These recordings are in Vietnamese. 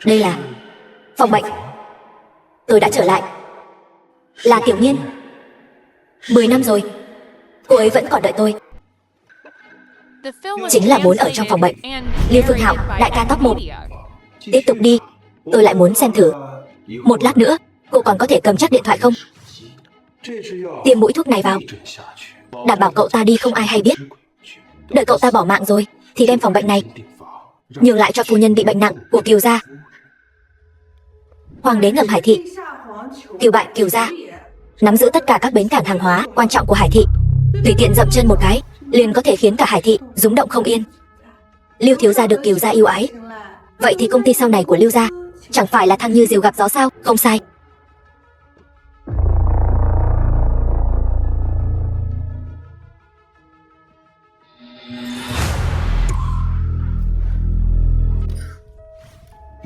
Đây là phòng bệnh. Tôi đã trở lại. Là Tiểu Nhiên. 10 năm rồi. Cô ấy vẫn còn đợi tôi. Chính là muốn ở trong phòng bệnh. Lưu Phương Hạo, đại ca top 1. Tiếp tục đi. Tôi lại muốn xem thử. Một lát nữa, cô còn có thể cầm chắc điện thoại không? Tiêm mũi thuốc này vào, đảm bảo cậu ta đi không ai hay biết. Đợi cậu ta bỏ mạng rồi thì đem phòng bệnh này nhường lại cho phu nhân bị bệnh nặng của Kiều gia. Hoàng đế ngầm Hải thị, Kiều bại Kiều gia, nắm giữ tất cả các bến cảng hàng hóa quan trọng của Hải thị. Tùy tiện dậm chân một cái liền có thể khiến cả Hải thị rúng động không yên. Lưu thiếu gia được Kiều gia yêu ái, vậy thì công ty sau này của Lưu gia chẳng phải là thăng như diều gặp gió sao? Không sai.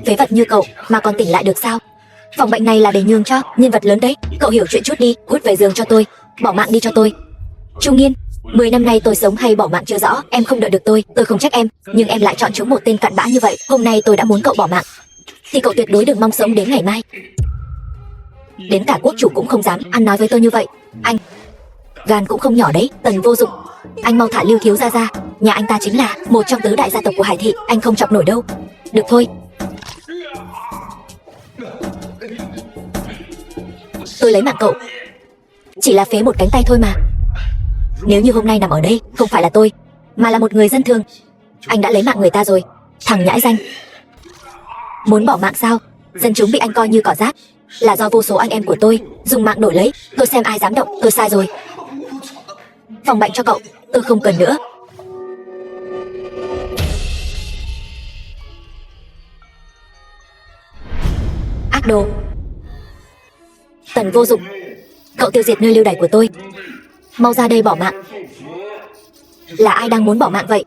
Phế vật như cậu mà còn tỉnh lại được sao? Phòng bệnh này là để nhường cho nhân vật lớn đấy. Cậu hiểu chuyện chút đi, cút về giường cho tôi, bỏ mạng đi cho tôi. Trung Nghiên, 10 năm nay tôi sống hay bỏ mạng chưa rõ. Em không đợi được tôi không trách em. Nhưng em lại chọn chúng một tên cặn bã như vậy. Hôm nay tôi đã muốn cậu bỏ mạng thì cậu tuyệt đối đừng mong sống đến ngày mai. Đến cả quốc chủ cũng không dám ăn nói với tôi như vậy. Anh gan cũng không nhỏ đấy. Tần Vô Dụng, anh mau thả Lưu thiếu gia ra. Nhà anh ta chính là một trong tứ đại gia tộc của Hải thị. Anh không chọc nổi đâu. Được thôi, tôi lấy mạng cậu chỉ là phế một cánh tay thôi mà. Nếu như hôm nay nằm ở đây không phải là tôi mà là một người dân thường, anh đã lấy mạng người ta rồi. Thằng nhãi danh, muốn bỏ mạng sao? Dân chúng bị anh coi như cỏ rác là do vô số anh em của tôi dùng mạng đổi lấy. Tôi xem ai dám động. Tôi sai rồi. Phòng bệnh cho cậu tôi không cần nữa. Ác đồ. Tần Vô Dụng, cậu tiêu diệt nơi lưu đày của tôi. Mau ra đây bỏ mạng. Là ai đang muốn bỏ mạng vậy?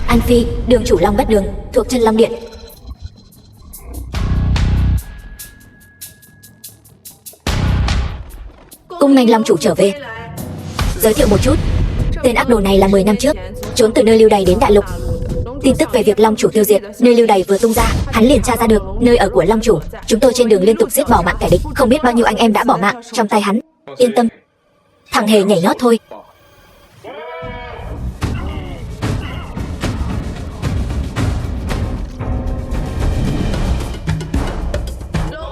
An Phi, đường chủ Long Bất Đường, thuộc Chân Long Điện. Cung nghênh Long chủ trở về. Giới thiệu một chút, tên ác đồ này là 10 năm trước trốn từ nơi lưu đày đến đại lục. Tin tức về việc Long chủ tiêu diệt nơi lưu đày vừa tung ra, hắn liền tra ra được nơi ở của Long chủ. Chúng tôi trên đường liên tục giết bỏ mạng kẻ địch, không biết bao nhiêu anh em đã bỏ mạng trong tay hắn. Yên tâm, thằng hề nhảy nhót thôi.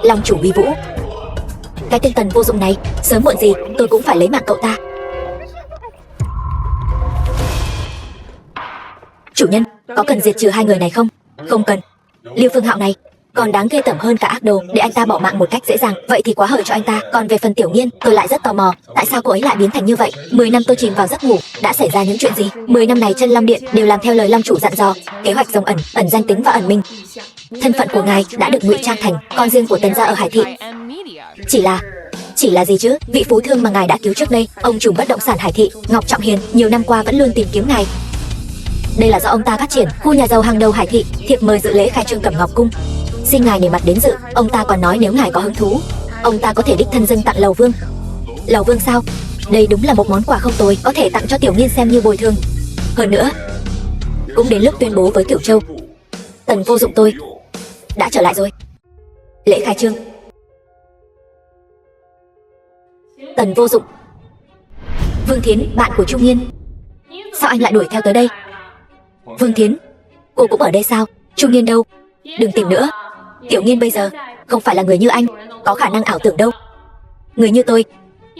Long chủ uy vũ. Cái tên Tần Vô Dụng này, sớm muộn gì tôi cũng phải lấy mạng cậu ta. Chủ nhân, có cần diệt trừ hai người này không? Không cần. Lưu Phương Hạo này còn đáng ghê tởm hơn cả ác đồ, để anh ta bỏ mạng một cách dễ dàng, vậy thì quá hời cho anh ta. Còn về phần Tiểu Nhiên, tôi lại rất tò mò, tại sao cô ấy lại biến thành như vậy? 10 năm tôi chìm vào giấc ngủ, đã xảy ra những chuyện gì? 10 năm này Chân Long Điện đều làm theo lời Long chủ dặn dò, kế hoạch rồng ẩn, ẩn danh tính và ẩn minh. Thân phận của ngài đã được ngụy trang thành con riêng của Tần gia ở Hải thị. Chỉ là gì chứ? Vị phú thương mà ngài đã cứu trước đây, ông chủ bất động sản Hải thị Ngọc Trọng Hiền, nhiều năm qua vẫn luôn tìm kiếm ngài. Đây là do ông ta phát triển khu nhà giàu hàng đầu Hải thị, thiệp mời dự lễ khai trương Cẩm Ngọc cung, xin ngài nể mặt đến dự. Ông ta còn nói nếu ngài có hứng thú, ông ta có thể đích thân dâng tặng Lầu Vương. Lầu Vương sao? Đây đúng là một món quà không tồi, có thể tặng cho Tiểu Nhiên xem như bồi thường. Hơn nữa, cũng đến lúc tuyên bố với Cửu Châu, Tần Vô Dụng tôi đã trở lại rồi. Lễ khai trương. Tần Vô Dụng, Vương Thiến, bạn của Trung Nhiên, sao anh lại đuổi theo tới đây? Vương Thiến, cô cũng ở đây sao? Trung Nhiên đâu? Đừng tìm nữa. Tiểu Nhiên bây giờ không phải là người như anh có khả năng ảo tưởng đâu. Người như tôi,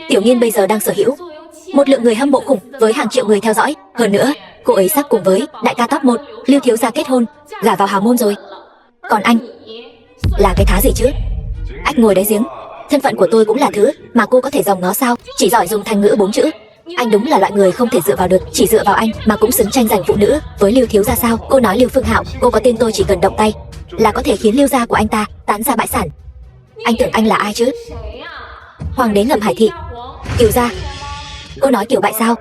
Tiểu Nhiên bây giờ đang sở hữu một lượng người hâm mộ khủng với hàng triệu người theo dõi. Hơn nữa, cô ấy sắp cùng với đại ca top 1 Lưu thiếu gia kết hôn, gả vào hào môn rồi. Còn anh là cái thá gì chứ? Ách ngồi đáy giếng. Thân phận của tôi cũng là thứ mà cô có thể dòm ngó sao? Chỉ giỏi dùng thành ngữ 4 chữ. Anh đúng là loại người không thể dựa vào được. Chỉ dựa vào anh mà cũng xứng tranh giành phụ nữ với Lưu thiếu gia sao? Cô nói Lưu Phương Hạo, cô có tin tôi chỉ cần động tay là có thể khiến Lưu gia của anh ta tán ra bại sản. Anh tưởng anh là ai chứ? Hoàng đế ngầm Hải thị, Kiều gia. Cô nói Kiều bại sao?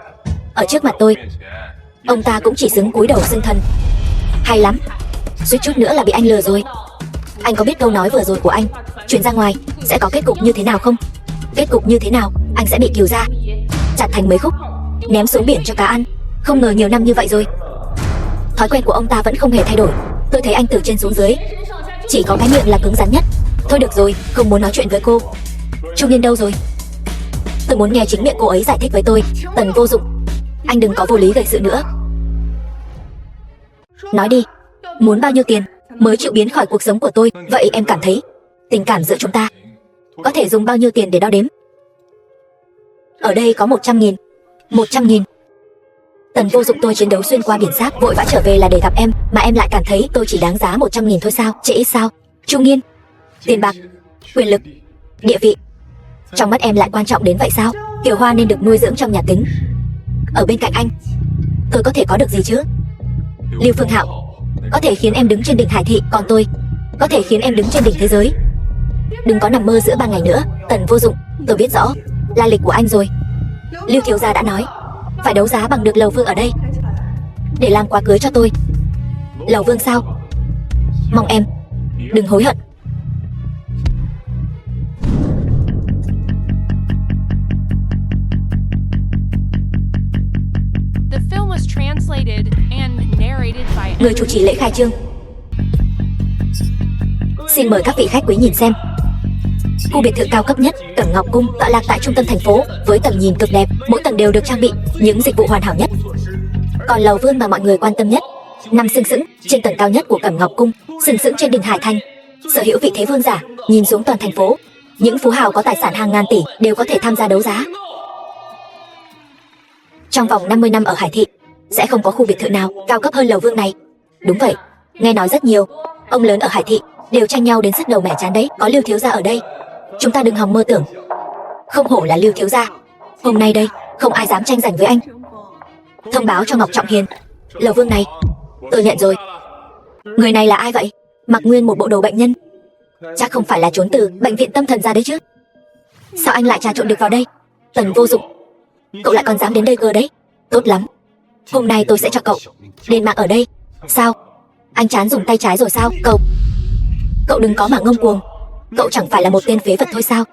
Ở trước mặt tôi, ông ta cũng chỉ xứng cúi đầu xưng thần. Hay lắm, suýt chút nữa là bị anh lừa rồi. Anh có biết câu nói vừa rồi của anh truyền ra ngoài sẽ có kết cục như thế nào không? Kết cục như thế nào? Anh sẽ bị Kiều gia chặt thành mấy khúc, ném xuống biển cho cá ăn. Không ngờ nhiều năm như vậy rồi, thói quen của ông ta vẫn không hề thay đổi. Tôi thấy anh từ trên xuống dưới chỉ có cái miệng là cứng rắn nhất. Thôi được rồi, không muốn nói chuyện với cô. Trung Nghiên đâu rồi? Tôi muốn nghe chính miệng cô ấy giải thích với tôi. Tần Vô Dụng, anh đừng có vô lý gây sự nữa. Nói đi, muốn bao nhiêu tiền mới chịu biến khỏi cuộc sống của tôi? Vậy em cảm thấy tình cảm giữa chúng ta có thể dùng bao nhiêu tiền để đo đếm? Ở đây có 100.000. 100.000. Tần Vô Dụng, tôi chiến đấu xuyên qua biển Sáp vội vã trở về là để gặp em, mà em lại cảm thấy tôi chỉ đáng giá 100.000 thôi sao? Chỉ ít sao? Trung Nghiên, tiền bạc, quyền lực, địa vị, trong mắt em lại quan trọng đến vậy sao? Kiều Hoa nên được nuôi dưỡng trong nhà kính. Ở bên cạnh anh, tôi có thể có được gì chứ? Lưu Phương Hạo có thể khiến em đứng trên đỉnh hải thị, còn tôi có thể khiến em đứng trên đỉnh thế giới. Đừng có nằm mơ giữa ban ngày nữa. Tần Vô Dụng, tôi biết rõ la lịch của anh rồi. Lưu thiếu gia đã nói phải đấu giá bằng được Lầu Vương ở đây để làm quà cưới cho tôi. Lầu Vương sao? Mong em đừng hối hận. The film was translated and narrated by Người chủ trì lễ khai trương. Xin mời các vị khách quý nhìn xem khu biệt thự cao cấp nhất Cẩm Ngọc Cung tọa lạc tại trung tâm thành phố với tầm nhìn cực đẹp, mỗi tầng đều được trang bị những dịch vụ hoàn hảo nhất. Còn Lầu Vương mà mọi người quan tâm nhất nằm sừng sững trên tầng cao nhất của Cẩm Ngọc Cung, sừng sững trên đỉnh Hải Thành, sở hữu vị thế vương giả, nhìn xuống toàn thành phố. Những phú hào có tài sản hàng ngàn tỷ đều có thể tham gia đấu giá. Trong vòng 50 năm ở Hải Thị sẽ không có khu biệt thự nào cao cấp hơn Lầu Vương này. Đúng vậy, nghe nói rất nhiều ông lớn ở Hải Thị đều tranh nhau đến sứt đầu mẻ trán đấy. Có Lưu thiếu gia ở đây, chúng ta đừng hòng mơ tưởng. Không hổ là Lưu thiếu gia, hôm nay đây không ai dám tranh giành với anh. Thông báo cho Ngọc Trọng Hiền, Lầu Vương này tôi nhận rồi. Người này là ai vậy? Mặc nguyên một bộ đồ bệnh nhân, chắc không phải là trốn từ bệnh viện tâm thần ra đấy chứ? Sao anh lại trà trộn được vào đây? Tần Vô Dụng, cậu lại còn dám đến đây cơ đấy. Tốt lắm, hôm nay tôi sẽ cho cậu đền mạng ở đây. Sao? Anh chán dùng tay trái rồi sao? Cậu đừng có mà ngông cuồng. Cậu chẳng phải là một tên phế vật thôi sao?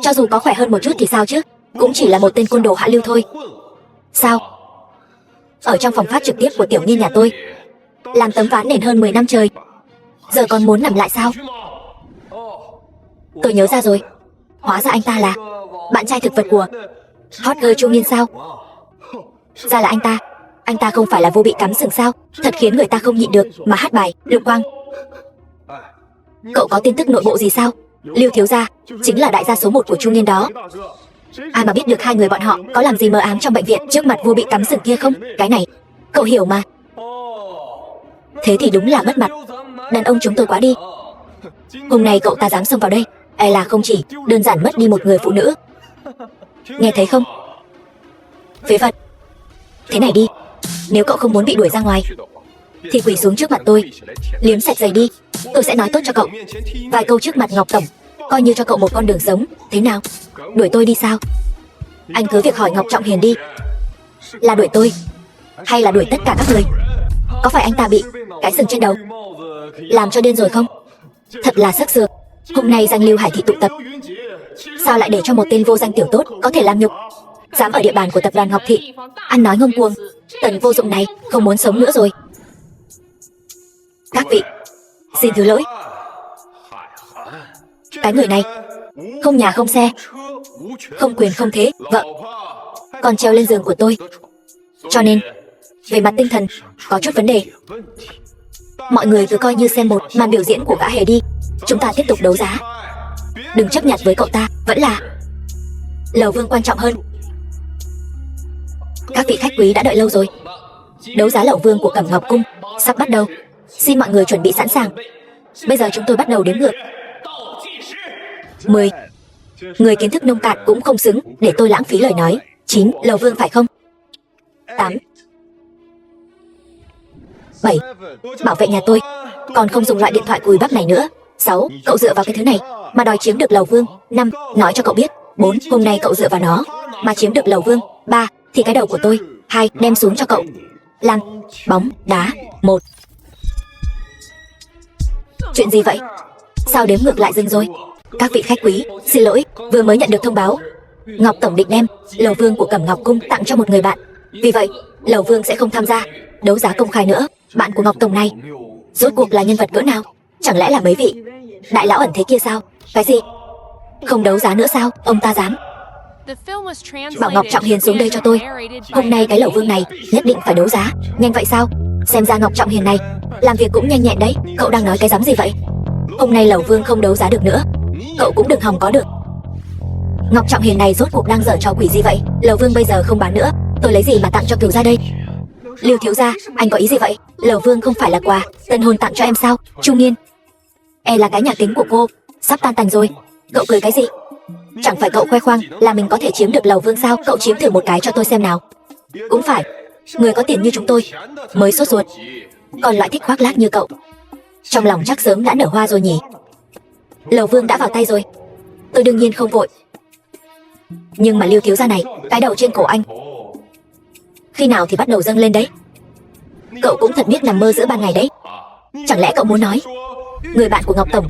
Cho dù có khỏe hơn một chút thì sao chứ? Cũng chỉ là một tên côn đồ hạ lưu thôi. Sao? Ở trong phòng phát trực tiếp của Tiểu Nghiên nhà tôi làm tấm ván nền hơn 10 năm trời, giờ còn muốn nằm lại sao? Tôi nhớ ra rồi, hóa ra anh ta là bạn trai thực vật của hot girl Trung Nghiên sao? Ra là anh ta không phải là vô bị cắm sừng sao? Thật khiến người ta không nhịn được mà hát bài. Lục Quang, cậu có tin tức nội bộ gì sao? Lưu thiếu gia chính là đại gia số 1 của Trung Nghiên đó. Ai mà biết được hai người bọn họ có làm gì mờ ám trong bệnh viện trước mặt vô bị cắm sừng kia không? Cái này cậu hiểu mà. Thế thì đúng là mất mặt đàn ông chúng tôi quá đi. Hôm nay cậu ta dám xông vào đây, e là không chỉ đơn giản mất đi một người phụ nữ. Nghe thấy không? Phế vật. Thế này đi, nếu cậu không muốn bị đuổi ra ngoài thì quỳ xuống trước mặt tôi, liếm sạch giày đi. Tôi sẽ nói tốt cho cậu vài câu trước mặt Ngọc tổng, coi như cho cậu một con đường sống. Thế nào? Đuổi tôi đi sao? Anh cứ việc hỏi Ngọc Trọng Hiền đi, là đuổi tôi hay là đuổi tất cả các người? Có phải anh ta bị cái sừng trên đầu làm cho điên rồi không? Thật là sắc sược. Hôm nay danh lưu Hải Thị tụ tập, sao lại để cho một tên vô danh tiểu tốt có thể làm nhục, dám ở địa bàn của tập đoàn Ngọc Thị ăn nói ngông cuồng. Tần Vô Dụng này không muốn sống nữa rồi. Các vị, xin thứ lỗi. Cái người này không nhà không xe, không quyền không thế, vợ còn treo lên giường của tôi, cho nên về mặt tinh thần có chút vấn đề. Mọi người cứ coi như xem một màn biểu diễn của gã hề đi. Chúng ta tiếp tục đấu giá, đừng chấp nhận với cậu ta. Vẫn là Lầu Vương quan trọng hơn. Các vị khách quý đã đợi lâu rồi. Đấu giá Lầu Vương của Cẩm Ngọc Cung sắp bắt đầu. Xin mọi người chuẩn bị sẵn sàng. Bây giờ chúng tôi bắt đầu đếm ngược. 10. Người kiến thức nông cạn cũng không xứng để tôi lãng phí lời nói. 9. Lầu Vương phải không? 8. 7. Bảo vệ nhà tôi còn không dùng loại điện thoại cùi bắp này nữa. 6. Cậu dựa vào cái thứ này mà đòi chiếm được Lầu Vương. 5. Nói cho cậu biết. 4. Hôm nay cậu dựa vào nó mà chiếm được Lầu Vương. 3. Thì cái đầu của tôi. 2. Đem xuống cho cậu. Lăn, bóng, đá. 1. Chuyện gì vậy? Sao đếm ngược lại dừng rồi? Các vị khách quý, xin lỗi, vừa mới nhận được thông báo Ngọc tổng định đem Lầu Vương của Cẩm Ngọc Cung tặng cho một người bạn. Vì vậy Lầu Vương sẽ không tham gia đấu giá công khai nữa. Bạn của Ngọc tổng này Rốt cuộc là nhân vật cỡ nào? Chẳng lẽ là mấy vị đại lão ẩn thế kia sao? Cái gì? Không đấu giá nữa sao? Ông ta dám. The film was Bảo Ngọc Trọng Hiền xuống đây cho translated tôi. and narrated by Hôm nay cái lẩu vương này nhất định phải đấu giá. Nhanh vậy sao? Xem ra Ngọc Trọng Hiền này làm việc cũng nhanh nhẹn đấy. Cậu đang nói cái giám gì vậy? Hôm nay lẩu vương không đấu giá được nữa, cậu cũng đừng hòng có được. Ngọc Trọng Hiền này rốt cuộc đang giở trò quỷ gì vậy? Lẩu vương bây giờ không bán nữa, tôi lấy gì mà tặng cho Kiều gia đây? Lưu thiếu gia, anh có ý gì vậy? Lẩu vương không phải là quà tân hôn tặng cho em sao? Trung Nghiên, là cái nhà kính của cô sắp tan tành rồi. Cậu cười cái gì? Chẳng phải cậu khoe khoang là mình có thể chiếm được lẩu vương sao? Cậu chiếm thử một cái cho tôi xem nào. Cũng phải, người có tiền như chúng tôi mới sốt ruột, còn loại thích khoác lác như cậu trong lòng chắc sớm đã nở hoa rồi nhỉ. Lẩu vương đã vào tay rồi, tôi đương nhiên không vội. Nhưng mà Lưu thiếu gia này, cái đầu trên cổ anh khi nào thì bắt đầu dâng lên đấy? Cậu cũng thật biết nằm mơ giữa ban ngày đấy. Chẳng lẽ cậu muốn nói người bạn của Ngọc tổng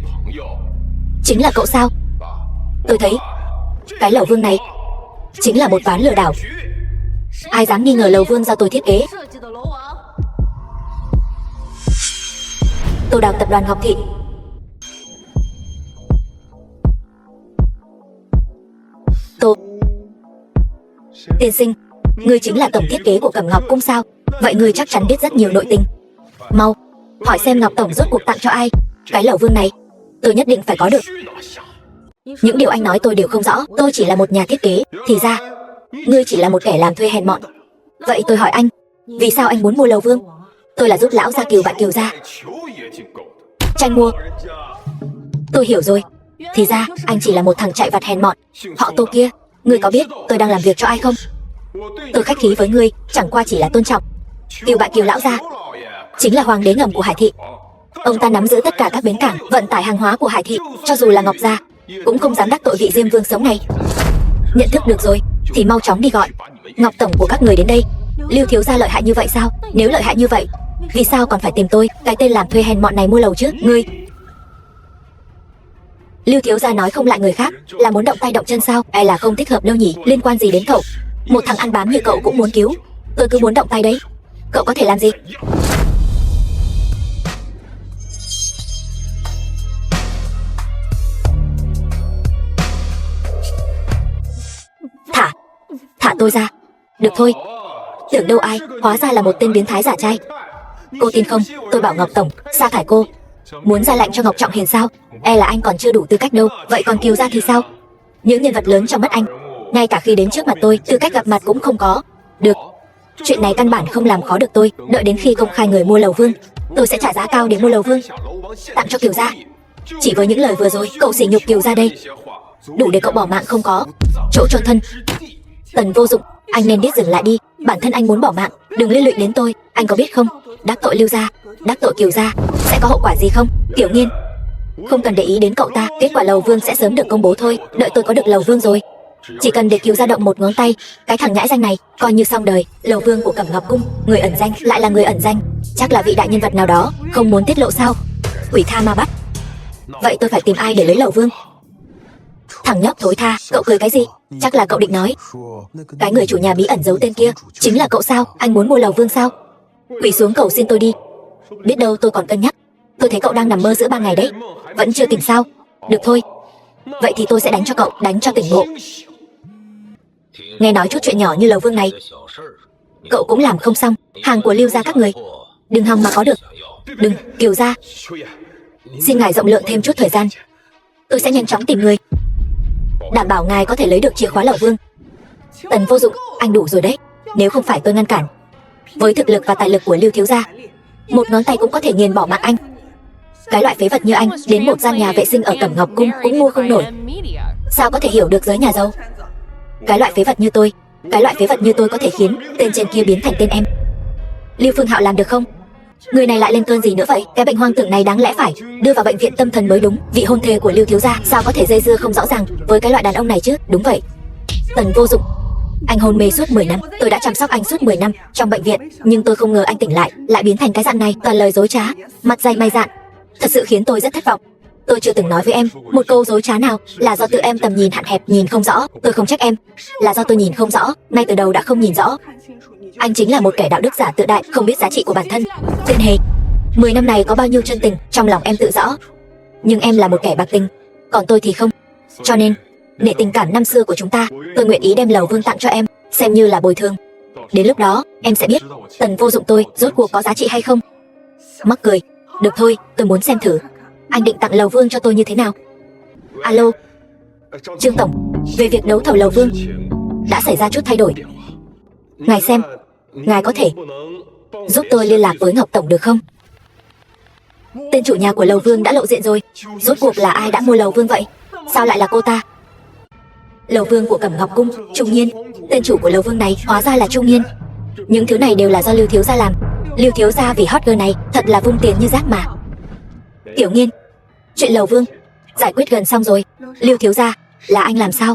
chính là cậu sao? Tôi thấy cái lẩu vương này chính là một ván lừa đảo. Ai dám nghi ngờ lẩu vương do tôi thiết kế? Tô Đào tập đoàn Ngọc Thị. Tô tiên sinh, ngươi chính là tổng thiết kế của Cẩm Ngọc cung sao? Vậy ngươi chắc chắn biết rất nhiều nội tình. Mau hỏi xem Ngọc tổng rốt cuộc tặng cho ai cái lẩu vương này, tôi nhất định phải có được. Những điều anh nói tôi đều không rõ, tôi chỉ là một nhà thiết kế. Thì ra ngươi chỉ là một kẻ làm thuê hèn mọn. Vậy tôi hỏi anh, vì sao anh muốn mua lẩu vương? Tôi là giúp lão gia Kiều bạn Kiều gia tranh mua. Tôi hiểu rồi, thì ra anh chỉ là một thằng chạy vặt hèn mọn họ Tô kia. Ngươi có biết tôi đang làm việc cho ai không? Tôi khách khí với ngươi chẳng qua chỉ là tôn trọng. Kiều bạn Kiều lão gia chính là hoàng đế ngầm của Hải thị. Ông ta nắm giữ tất cả các bến cảng vận tải hàng hóa của Hải thị. Cho dù là Ngọc gia cũng không dám đắc tội vị Diêm vương sống này. Nhận thức được rồi thì mau chóng đi gọi Ngọc tổng của các người đến đây. Lưu thiếu gia lợi hại như vậy sao? Nếu lợi hại như vậy, vì sao còn phải tìm tôi, cái tên làm thuê hèn mọn này mua lầu chứ? Ngươi Lưu thiếu gia nói không lại người khác là muốn động tay động chân sao? Là không thích hợp đâu nhỉ? Liên quan gì đến cậu? Một thằng ăn bám như cậu cũng muốn cứu, tôi cứ muốn động tay đấy. Cậu có thể làm gì? Thả tôi ra. Được thôi. Tưởng đâu ai, hóa ra là một tên biến thái giả trai. Cô tin không? Tôi bảo Ngọc tổng sa thải cô. Muốn ra lệnh cho Ngọc Trọng Hiền sao? Là anh còn chưa đủ tư cách đâu. Vậy còn Kiều gia thì sao? Những nhân vật lớn trong mắt anh, ngay cả khi đến trước mặt tôi, tư cách gặp mặt cũng không có. Được, chuyện này căn bản không làm khó được tôi. Đợi đến khi công khai người mua lầu vương, tôi sẽ trả giá cao để mua lầu vương tặng cho Kiều gia. Chỉ với những lời vừa rồi, cậu sỉ nhục Kiều gia đây, đủ để cậu bỏ mạng không có chỗ chôn thân. Tần vô dụng, anh nên biết dừng lại đi. Bản thân anh muốn bỏ mạng, đừng liên lụy đến tôi. Anh có biết không, đắc tội Lưu gia, đắc tội Kiều gia sẽ có hậu quả gì không? Tiểu Nghiên, không cần để ý đến cậu ta. Kết quả lầu vương sẽ sớm được công bố thôi. Đợi tôi có được lầu vương rồi, chỉ cần để Kiều gia động một ngón tay, cái thằng nhãi danh này coi như xong đời. Lầu vương của Cẩm Ngọc cung, người ẩn danh lại là người ẩn danh, chắc là vị đại nhân vật nào đó không muốn tiết lộ sao? Quỷ tha ma bắt. Vậy tôi phải tìm ai để lấy lầu vương? Thằng nhóc thối tha, cậu cười cái gì? Chắc là cậu định nói cái người chủ nhà bí ẩn giấu tên kia chính là cậu sao? Anh muốn mua lầu vương sao? Quỳ xuống cầu xin tôi đi. Biết đâu tôi còn cân nhắc. Tôi thấy cậu đang nằm mơ giữa ban ngày đấy. Vẫn chưa tỉnh sao? Được thôi, vậy thì tôi sẽ đánh cho cậu, đánh cho tỉnh ngộ. Nghe nói chút chuyện nhỏ như lầu vương này cậu cũng làm không xong. Hàng của Lưu gia các người đừng hòng mà có được. Đừng, Kiều gia, xin ngài rộng lượng thêm chút thời gian, tôi sẽ nhanh chóng tìm người, đảm bảo ngài có thể lấy được chìa khóa lầu vương. Tần vô dụng, anh đủ rồi đấy. Nếu không phải tôi ngăn cản, với thực lực và tài lực của Lưu thiếu gia, một ngón tay cũng có thể nghiền bỏ mạng anh. Cái loại phế vật như anh đến một gian nhà vệ sinh ở Cẩm Ngọc cung cũng mua không nổi, sao có thể hiểu được giới nhà giàu? Cái loại phế vật như tôi, cái loại phế vật như tôi có thể khiến tên trên kia biến thành tên em. Lưu Phương Hạo làm được không? Người này lại lên cơn gì nữa vậy? Cái bệnh hoang tưởng này đáng lẽ phải đưa vào bệnh viện tâm thần mới đúng. Vị hôn thê của Lưu thiếu gia sao có thể dây dưa không rõ ràng với cái loại đàn ông này chứ? Đúng vậy, Tần vô dụng, anh hôn mê suốt 10 năm, tôi đã chăm sóc anh suốt 10 năm trong bệnh viện, nhưng tôi không ngờ anh tỉnh lại biến thành cái dạng này, toàn lời dối trá, mặt dày mày dạn, thật sự khiến tôi rất thất vọng. Tôi chưa từng nói với em một câu dối trá nào, là do tự em tầm nhìn hạn hẹp, nhìn không rõ. Tôi không trách em, là do tôi nhìn không rõ, ngay từ đầu đã không nhìn rõ. Anh chính là một kẻ đạo đức giả tự đại, không biết giá trị của bản thân. Tên hề, 10 năm này có bao nhiêu chân tình, trong lòng em tự rõ. Nhưng em là một kẻ bạc tình, còn tôi thì không. Cho nên, để tình cảm năm xưa của chúng ta, tôi nguyện ý đem Lầu Vương tặng cho em, xem như là bồi thường. Đến lúc đó, em sẽ biết Tần Vô Dụng tôi rốt cuộc có giá trị hay không. Mắc cười. Được thôi, tôi muốn xem thử anh định tặng Lầu Vương cho tôi như thế nào. Alo, Trương Tổng, về việc đấu thầu Lầu Vương đã xảy ra chút thay đổi. Ngài xem, ngài có thể giúp tôi liên lạc với Ngọc Tổng được không? Tên chủ nhà của Lầu Vương đã lộ diện rồi. Rốt cuộc là ai đã mua Lầu Vương vậy? Sao lại là cô ta? Lầu Vương của Cẩm Ngọc Cung, Trung Nhiên. Tên chủ của Lầu Vương này hóa ra là Trung Nhiên. Những thứ này đều là do Lưu thiếu gia làm. Lưu thiếu gia vì hot girl này thật là vung tiền như rác mà. Tiểu Nghiên, chuyện Lầu Vương giải quyết gần xong rồi. Lưu thiếu gia, là anh làm sao?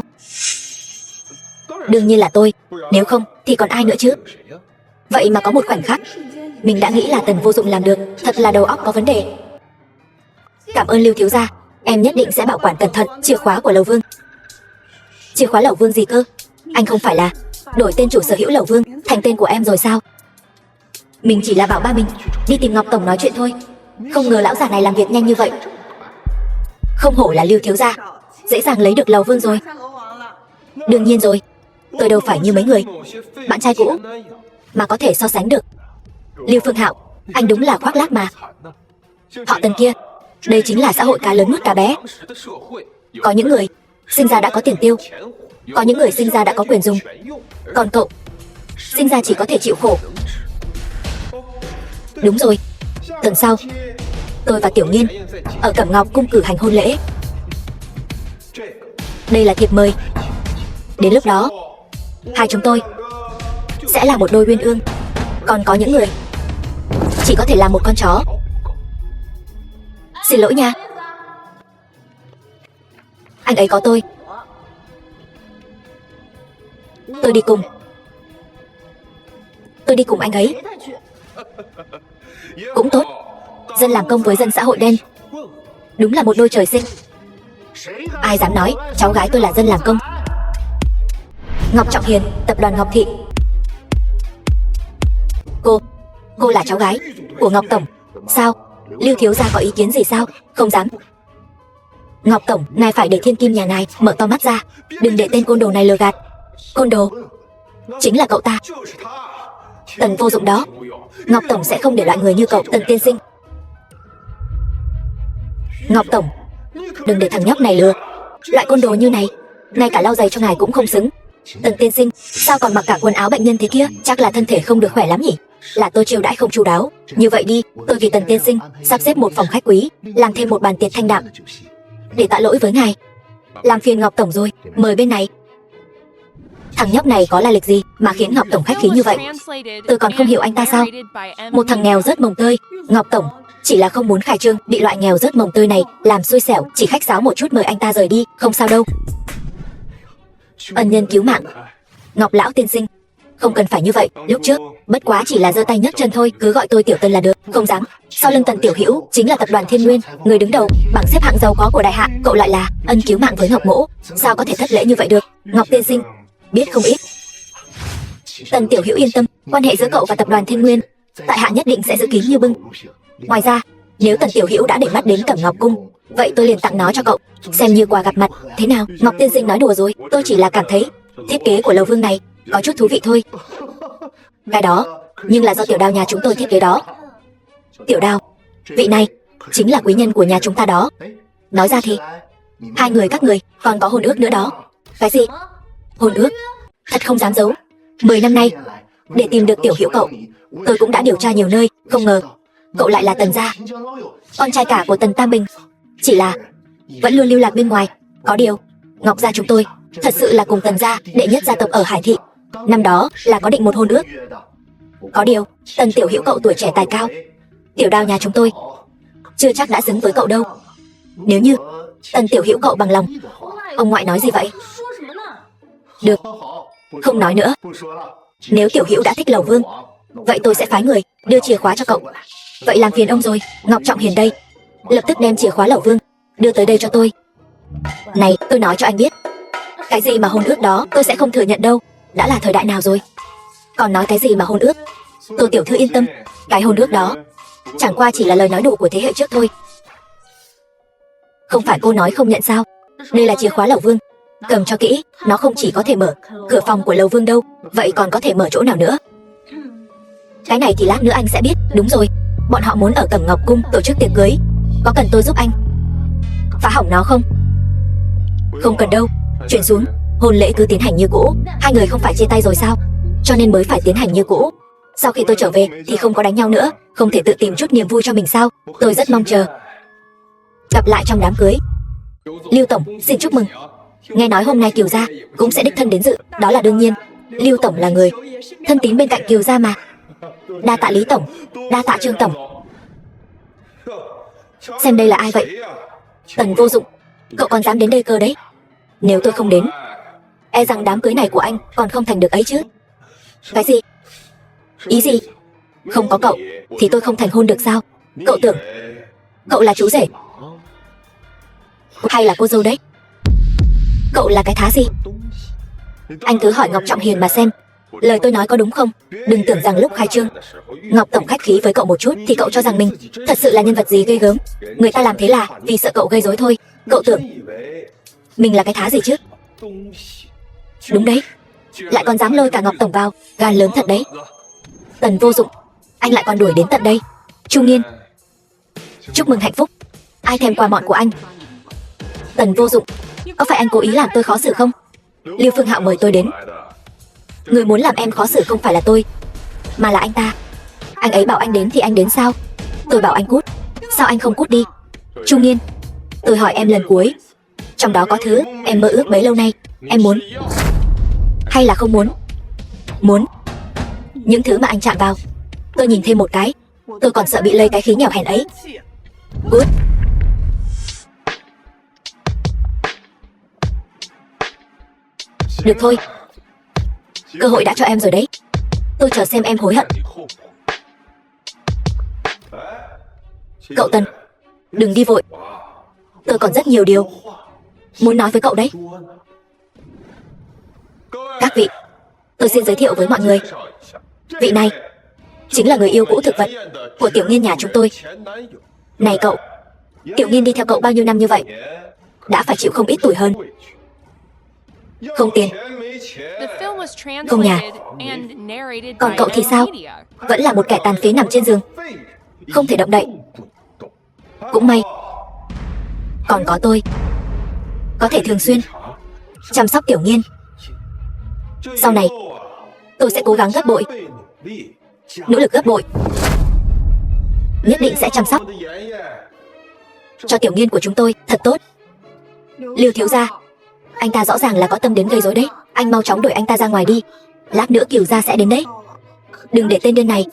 Đương nhiên là tôi, nếu không thì còn ai nữa chứ. Vậy mà có một khoảnh khắc mình đã nghĩ là Tần Vô Dụng làm được, thật là đầu óc có vấn đề. Cảm ơn Lưu thiếu gia, em nhất định sẽ bảo quản cẩn thận chìa khóa của Lầu Vương. Chìa khóa Lầu Vương gì cơ? Anh không phải là đổi tên chủ sở hữu Lầu Vương thành tên của em rồi sao? Mình chỉ là bảo ba mình đi tìm Ngọc Tổng nói chuyện thôi. Không ngờ lão già này làm việc nhanh như vậy. Không hổ là Lưu thiếu gia, dễ dàng lấy được Lầu Vương rồi. Đương nhiên rồi, tôi đâu phải như mấy người bạn trai cũ mà có thể so sánh được. Lưu Phương Hạo, anh đúng là khoác lác mà. Họ Tần kia, đây chính là xã hội cá lớn nuốt cá bé. Có những người sinh ra đã có tiền tiêu, có những người sinh ra đã có quyền dùng, còn cậu sinh ra chỉ có thể chịu khổ. Đúng rồi, tuần sau tôi và Tiểu Nghiên ở Cẩm Ngọc Cung cử hành hôn lễ. Đây là thiệp mời. Đến lúc đó, hai chúng tôi sẽ là một đôi uyên ương. Còn có những người chỉ có thể là một con chó. Xin lỗi nha. Anh ấy có tôi đi cùng. Tôi đi cùng anh ấy. Cũng tốt. Dân làm công với dân xã hội đen, đúng là một đôi trời sinh. Ai dám nói cháu gái tôi là dân làm công? Ngọc Trọng Hiền, tập đoàn Ngọc Thị. Cô là cháu gái của Ngọc Tổng. Sao? Lưu thiếu gia có ý kiến gì sao? Không dám. Ngọc Tổng, ngài phải để thiên kim nhà ngài mở to mắt ra, đừng để tên côn đồ này lừa gạt. Côn đồ? Chính là cậu ta, Tần Vô Dụng đó. Ngọc Tổng sẽ không để loại người như cậu, Tần tiên sinh. Ngọc Tổng, đừng để thằng nhóc này lừa. Loại côn đồ như này, ngay cả lau giày cho ngài cũng không xứng. Tần tiên sinh, sao còn mặc cả quần áo bệnh nhân thế kia? Chắc là thân thể không được khỏe lắm nhỉ? Là tôi chiêu đãi không chu đáo. Như vậy đi, tôi vì Tần tiên sinh sắp xếp một phòng khách quý, làm thêm một bàn tiệc thanh đạm để tạ lỗi với ngài. Làm phiền Ngọc Tổng rồi, mời bên này. Thằng nhóc này có lai lịch gì mà khiến Ngọc Tổng khách khí như vậy? Tôi còn không hiểu anh ta sao? Một thằng nghèo rớt mồng tơi. Ngọc Tổng chỉ là không muốn khai trương bị loại nghèo rớt mồng tơi này làm xui xẻo, chỉ khách sáo một chút mời anh ta rời đi, không sao đâu. Ân nhân cứu mạng, Ngọc lão tiên sinh, không cần phải như vậy. Lúc trước bất quá chỉ là giơ tay nhấc chân thôi, cứ gọi tôi Tiểu Tần là được. Không dám. Sau lưng Tần Tiểu Hữu chính là tập đoàn Thiên Nguyên, người đứng đầu bảng xếp hạng giàu có của đại hạ. Cậu lại là ân cứu mạng với Ngọc Mỗ, sao có thể thất lễ như vậy được? Ngọc tiên sinh biết không ít. Tần Tiểu Hữu yên tâm, quan hệ giữa cậu và tập đoàn Thiên Nguyên tại hạ nhất định sẽ giữ kín như bưng. Ngoài ra, nếu Tần Tiểu Hữu đã để mắt đến Cẩm Ngọc Cung, vậy tôi liền tặng nó cho cậu, xem như quà gặp mặt. Thế nào? Ngọc tiên sinh nói đùa rồi, tôi chỉ là cảm thấy thiết kế của Lầu Vương này có chút thú vị thôi. Cái đó nhưng là do Tiểu Đào nhà chúng tôi thiết kế đó. Tiểu Đào, vị này chính là quý nhân của nhà chúng ta đó. Nói ra thì hai người các người còn có hôn ước nữa đó. Cái gì? Hôn ước? Thật không dám giấu, 10 năm nay để tìm được Tiểu Hữu cậu, tôi cũng đã điều tra nhiều nơi, không ngờ cậu lại là Tần gia, con trai cả của Tần Tam Bình. Chỉ là vẫn luôn lưu lạc bên ngoài. Có điều Ngọc gia chúng tôi thật sự là cùng Tần gia đệ nhất gia tộc ở Hải Thị, năm đó là có định một hôn ước. Có điều Tần Tiểu Hữu cậu tuổi trẻ tài cao, Tiểu Đào nhà chúng tôi chưa chắc đã xứng với cậu đâu. Nếu như Tần Tiểu Hữu cậu bằng lòng. Ông ngoại nói gì vậy? Được, không nói nữa. Nếu Tiểu Hữu đã thích Lầu Vương, vậy tôi sẽ phái người đưa chìa khóa cho cậu. Vậy làm phiền ông rồi. Ngọc Trọng Hiền đây, lập tức đem chìa khóa Lầu Vương đưa tới đây cho tôi. Này, tôi nói cho anh biết, cái gì mà hôn ước đó tôi sẽ không thừa nhận đâu. Đã là thời đại nào rồi, còn nói cái gì mà hôn ước? Tô tiểu thư yên tâm, cái hôn ước đó Chẳng qua chỉ là lời nói đủ của thế hệ trước thôi. Không phải cô nói không nhận sao? Đây là chìa khóa lầu Vương. Cầm cho kỹ, nó không chỉ có thể mở cửa phòng của lầu Vương đâu, vậy còn có thể mở chỗ nào nữa? Cái này thì lát nữa anh sẽ biết. Đúng rồi, bọn họ muốn ở Cẩm Ngọc Cung tổ chức tiệc cưới. Có cần tôi giúp anh phá hỏng nó không? Không cần đâu, chuyển xuống. Hôn lễ cứ tiến hành như cũ. Hai người không phải chia tay rồi sao? Cho nên mới phải tiến hành như cũ. Sau khi tôi trở về thì không có đánh nhau nữa. Không thể tự tìm chút niềm vui cho mình sao? Tôi rất mong chờ gặp lại trong đám cưới. Lưu tổng, xin chúc mừng. Nghe nói hôm nay Kiều gia cũng sẽ đích thân đến dự. Đó là đương nhiên. Lưu tổng là người thân tín bên cạnh Kiều gia mà. Đa tạ Lý tổng, đa tạ Trương tổng. Xem đây là ai vậy? Tần Vô Dụng, cậu còn dám đến đây cơ đấy. Nếu tôi không đến, e rằng đám cưới này của anh còn không thành được ấy chứ. Cái gì? Ý gì? Không có cậu thì tôi không thành hôn được sao? Cậu tưởng cậu là chú rể hay là cô dâu đấy? Cậu là cái thá gì? Anh cứ hỏi Ngọc Trọng Hiền mà xem, lời tôi nói có đúng không? Đừng tưởng rằng lúc khai trương Ngọc tổng khách khí với cậu một chút thì cậu cho rằng mình thật sự là nhân vật gì ghê gớm. Người ta làm thế là vì sợ cậu gây rối thôi. Cậu tưởng mình là cái thá gì chứ? Đúng đấy, lại còn dám lôi cả Ngọc tổng vào, gan lớn thật đấy. Tần Vô Dụng, anh lại còn đuổi đến tận đây. Chu Nghiên, chúc mừng hạnh phúc. Ai thèm quà mọn của anh? Tần Vô Dụng, có phải anh cố ý làm tôi khó xử không? Lưu Phương Hạo mời tôi đến. Người muốn làm em khó xử không phải là tôi, mà là anh ta. Anh ấy bảo anh đến thì anh đến sao? Tôi bảo anh cút, sao anh không cút đi? Chu Nghiên, tôi hỏi em lần cuối, trong đó có thứ em mơ ước bấy lâu nay, em muốn hay là không muốn? Muốn. Những thứ mà anh chạm vào, tôi nhìn thêm một cái, tôi còn sợ bị lây cái khí nghèo hèn ấy. Cút. Được thôi, cơ hội đã cho em rồi đấy. Tôi chờ xem em hối hận. Cậu Tần, đừng đi vội. Tôi còn rất nhiều điều muốn nói với cậu đấy. Các vị, tôi xin giới thiệu với mọi người. Vị này chính là người yêu cũ thực vật của Tiểu Nghiên nhà chúng tôi. Này cậu, Tiểu Nghiên đi theo cậu bao nhiêu năm như vậy, đã phải chịu không ít tủi hơn. Không tiền, không nhà. Còn cậu thì sao? Vẫn là một kẻ tàn phế nằm trên giường, không thể động đậy. Cũng may còn có tôi, có thể thường xuyên chăm sóc Tiểu Nghiên. Sau này tôi sẽ cố gắng gấp bội, nỗ lực gấp bội, nhất định sẽ chăm sóc cho Tiểu Nghiên của chúng tôi thật tốt. Lưu thiếu gia, anh ta rõ ràng là có tâm đến gây rối đấy. Anh mau chóng đuổi anh ta ra ngoài đi, lát nữa Kiều gia sẽ đến đấy. Đừng để tên điên này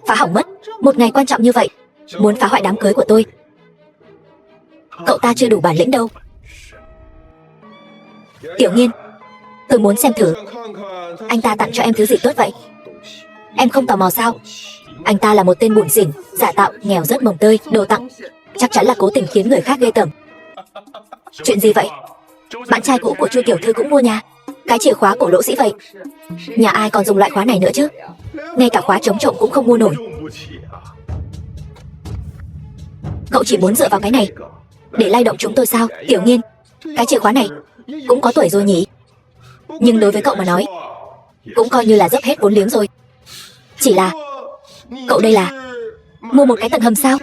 phá hỏng mất một ngày quan trọng như vậy, muốn phá hoại đám cưới của tôi. Cậu ta chưa đủ bản lĩnh đâu. Tiểu Nghiên, tôi muốn xem thử anh ta tặng cho em thứ gì tốt vậy. Em không tò mò sao? Anh ta là một tên bủn xỉn, giả tạo, nghèo rớt mồng tơi. Đồ tặng chắc chắn là cố tình khiến người khác ghê tởm. Chuyện gì vậy? Bạn trai cũ của Chu tiểu thư cũng mua nhà. Cái chìa khóa cổ lỗ sĩ vậy. Nhà ai còn dùng loại khóa này nữa chứ? Ngay cả khóa chống trộm cũng không mua nổi. Cậu chỉ muốn dựa vào cái này để lay động chúng tôi sao? Tiểu Nghiên, cái chìa khóa này cũng có tuổi rồi nhỉ? Nhưng đối với cậu mà nói, cũng coi như là dốc hết vốn liếng rồi. Chỉ là cậu đây là mua một cái tầng hầm sao?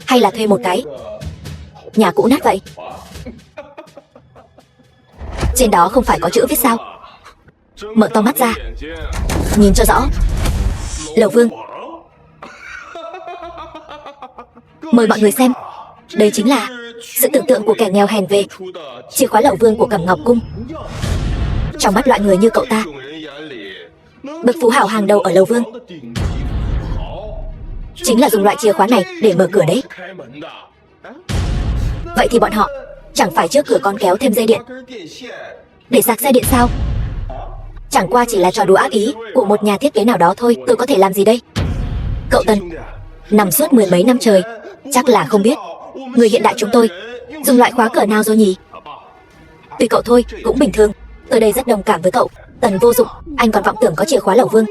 Hay là thuê một cái nhà cũ nát vậy? Trên đó không phải có chữ viết sao? Mở to mắt ra, nhìn cho rõ. Lầu Vương, mời mọi người xem. Đây chính là sự tưởng tượng của kẻ nghèo hèn về chìa khóa Lầu Vương của Cẩm Ngọc Cung. Trong mắt loại người như cậu ta, bậc phú hào hàng đầu ở Lầu Vương chính là dùng loại chìa khóa này để mở cửa đấy. Vậy thì bọn họ chẳng phải trước cửa còn kéo thêm dây điện để sạc xe điện sao? Chẳng qua chỉ là trò đùa ác ý của một nhà thiết kế nào đó thôi. Tôi có thể làm gì đây? Cậu Tần, nằm suốt mười mấy năm trời, chắc là không biết người hiện đại chúng tôi dùng loại khóa cửa nào rồi nhỉ? Tùy cậu thôi, cũng bình thường. Tôi đây rất đồng cảm với cậu. Tần Vô Dụng, anh còn vọng tưởng có chìa khóa Lầu Vương.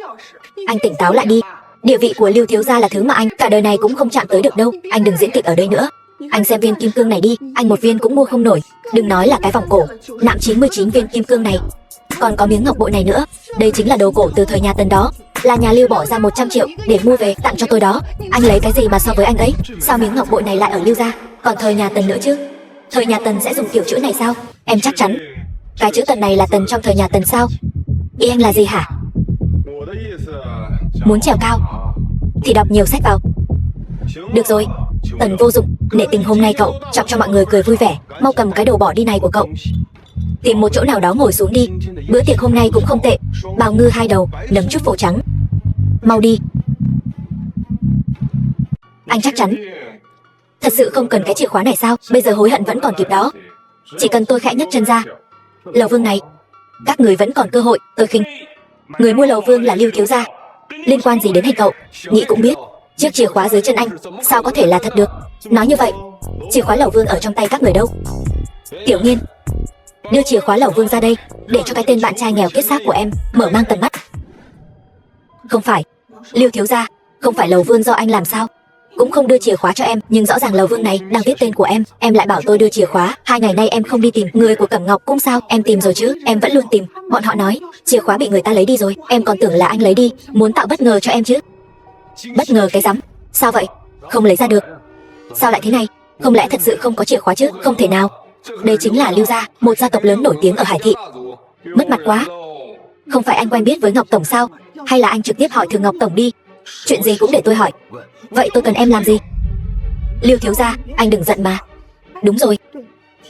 Anh tỉnh táo lại đi. Địa vị của Lưu thiếu gia là thứ mà anh cả đời này cũng không chạm tới được đâu. Anh đừng diễn kịch ở đây nữa. Anh xem viên kim cương này đi, anh một viên cũng mua không nổi. Đừng nói là cái vòng cổ nặng 99 viên kim cương này. Còn có miếng ngọc bội này nữa. Đây chính là đồ cổ từ thời nhà Tần đó. Là nhà Lưu bỏ ra 100 triệu để mua về tặng cho tôi đó. Anh lấy cái gì mà so với anh ấy? Sao miếng ngọc bội này lại ở Lưu gia? Còn thời nhà Tần nữa chứ? Thời nhà Tần sẽ dùng kiểu chữ này sao? Em chắc chắn cái chữ Tần này là Tần trong thời nhà Tần sao? Ý anh là gì hả? Muốn trèo cao thì đọc nhiều sách vào. Được rồi, Tần vô dụng, nể tình hôm nay cậu chọc cho mọi người cười vui vẻ. Mau cầm cái đồ bỏ đi này của cậu, tìm một chỗ nào đó ngồi xuống đi. Bữa tiệc hôm nay cũng không tệ. Bào ngư 2 đầu, nấm chút phổ trắng. Mau đi. Anh chắc chắn thật sự không cần cái chìa khóa này sao? Bây giờ hối hận vẫn còn kịp đó. Chỉ cần tôi khẽ nhấc chân ra. Lầu Vương này, các người vẫn còn cơ hội. Tôi khinh. Người mua Lầu Vương là Lưu thiếu gia, liên quan gì đến hành cậu? Nghĩ cũng biết, chiếc chìa khóa dưới chân anh sao có thể là thật được. Nói như vậy, chìa khóa Lầu Vương ở trong tay các người đâu? Tiểu Nhiên, đưa chìa khóa Lầu Vương ra đây, để cho cái tên bạn trai nghèo kiết xác của em mở mang tầm mắt. Không phải, Lưu thiếu gia, không phải Lầu Vương do anh làm sao? Cũng không đưa chìa khóa cho em, nhưng rõ ràng Lầu Vương này đang viết tên của em lại bảo tôi đưa chìa khóa. 2 ngày nay em không đi tìm người của Cẩm Ngọc Cung sao? Em tìm rồi chứ, em vẫn luôn tìm. Bọn họ nói chìa khóa bị người ta lấy đi rồi, em còn tưởng là anh lấy đi, muốn tạo bất ngờ cho em chứ. Bất ngờ cái rắm? Sao vậy? Không lấy ra được? Sao lại thế này? Không lẽ thật sự không có chìa khóa chứ? Không thể nào. Đây chính là Lưu gia, một gia tộc lớn nổi tiếng ở Hải thị. Mất mặt quá. Không phải anh quen biết với Ngọc tổng sao? Hay là anh trực tiếp hỏi Thường Ngọc tổng đi? Chuyện gì cũng để tôi hỏi. Vậy tôi cần em làm gì? Lưu thiếu gia, anh đừng giận mà. Đúng rồi,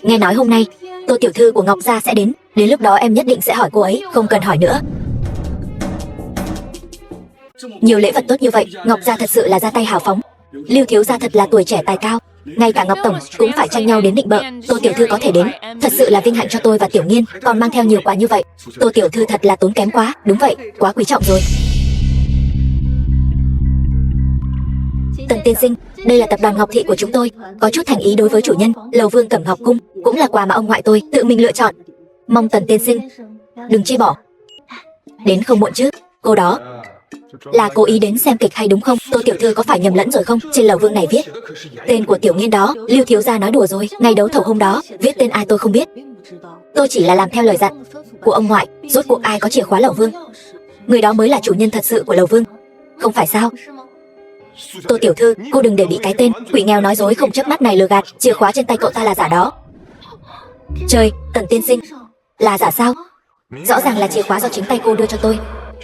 nghe nói hôm nay Tô tiểu thư của Ngọc gia sẽ đến. Đến lúc đó em nhất định sẽ hỏi cô ấy. Không cần hỏi nữa. Nhiều lễ vật tốt như vậy, Ngọc gia thật sự là ra tay hào phóng. Lưu thiếu gia thật là tuổi trẻ tài cao. Ngay cả Ngọc tổng cũng phải tranh nhau đến định bợ. Tô tiểu thư có thể đến, thật sự là vinh hạnh cho tôi và Tiểu Nghiên. Còn mang theo nhiều quà như vậy, Tô tiểu thư thật là tốn kém quá. Đúng vậy, quá quý trọng rồi. Tần tiên sinh, đây là tập đoàn Ngọc thị của chúng tôi, có chút thành ý đối với chủ nhân Lầu Vương Cẩm Ngọc Cung, cũng là quà mà ông ngoại tôi tự mình lựa chọn. Mong Tần tiên sinh đừng chê bỏ. Đến không muộn chứ? Cô đó là cố ý đến xem kịch hay đúng không? Tô tiểu thư có phải nhầm lẫn rồi không? Trên Lầu Vương này viết tên của Tiểu Nghiên đó. Lưu thiếu gia nói đùa rồi. Ngày đấu thầu hôm đó viết tên ai tôi không biết. Tôi chỉ là làm theo lời dặn của ông ngoại. Rốt cuộc ai có chìa khóa Lầu Vương? Người đó mới là chủ nhân thật sự của Lầu Vương, không phải sao? Tô tiểu thư, cô đừng để bị cái tên quỷ nghèo nói dối không chớp mắt này lừa gạt. Chìa khóa trên tay cậu ta là giả đó. Trời, Tần tiên sinh, là giả sao? Rõ ràng là chìa khóa do chính tay cô đưa cho tôi.